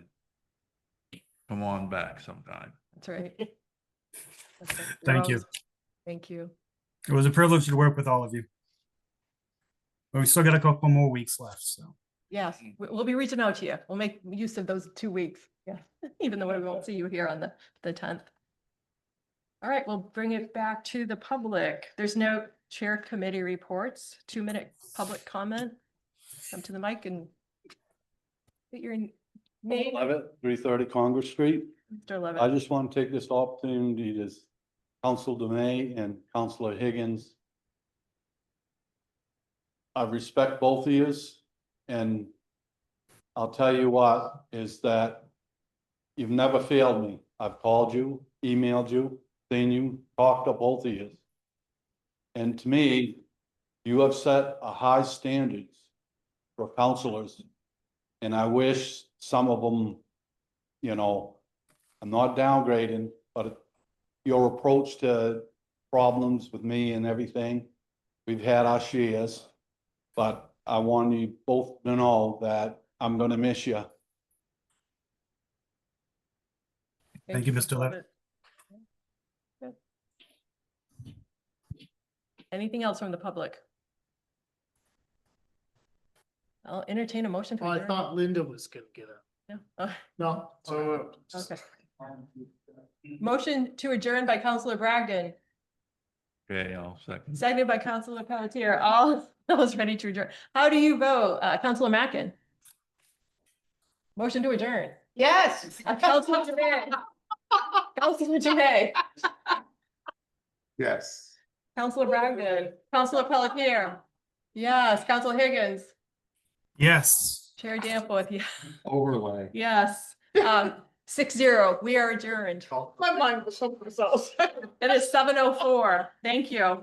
come on back sometime. That's right. That's right. Thank you. Thank you. It was a privilege to work with all of you. But we still got a couple more weeks left, so. Yes, we'll be reaching out to you. We'll make use of those 2 weeks. Yeah, even though we won't see you here on the 10th. All right, we'll bring it back to the public. There's no chair committee reports. 2-minute public comment. Come to the mic and get your name. Levitt, 330 Congress Street. Mr. Levitt. I just want to take this opportunity to Council Demay and Councilor Higgins. I respect both of yous, and I'll tell you what is that you've never failed me. I've called you, emailed you, seen you, talked to both of you. And to me, you have set a high standards for counselors. And I wish some of them, you know, I'm not downgrading, but your approach to problems with me and everything, we've had our shares, but I want you both to know that I'm gonna miss you. Thank you, Mr. Levitt. Good. Anything else from the public? I'll entertain a motion. Oh, I thought Linda was gonna get up. Yeah. Oh, No. So okay. Motion to adjourn by Councilor Bragdon, Okay, I'll second. seconded by Councilor Pelletier. All those ready to adjourn. How do you vote? Councilor Mackin? Motion to adjourn. Yes. Councilor Jamay. Councilor Jamay. Yes. Councilor Bragdon. Councilor Pelletier. Yes. Councilor Higgins. Yes. Chair Danforth. Yeah. Overlay. Yes. 6-0. We are adjourned. My mind was someplace else. It is 7:04. Thank you.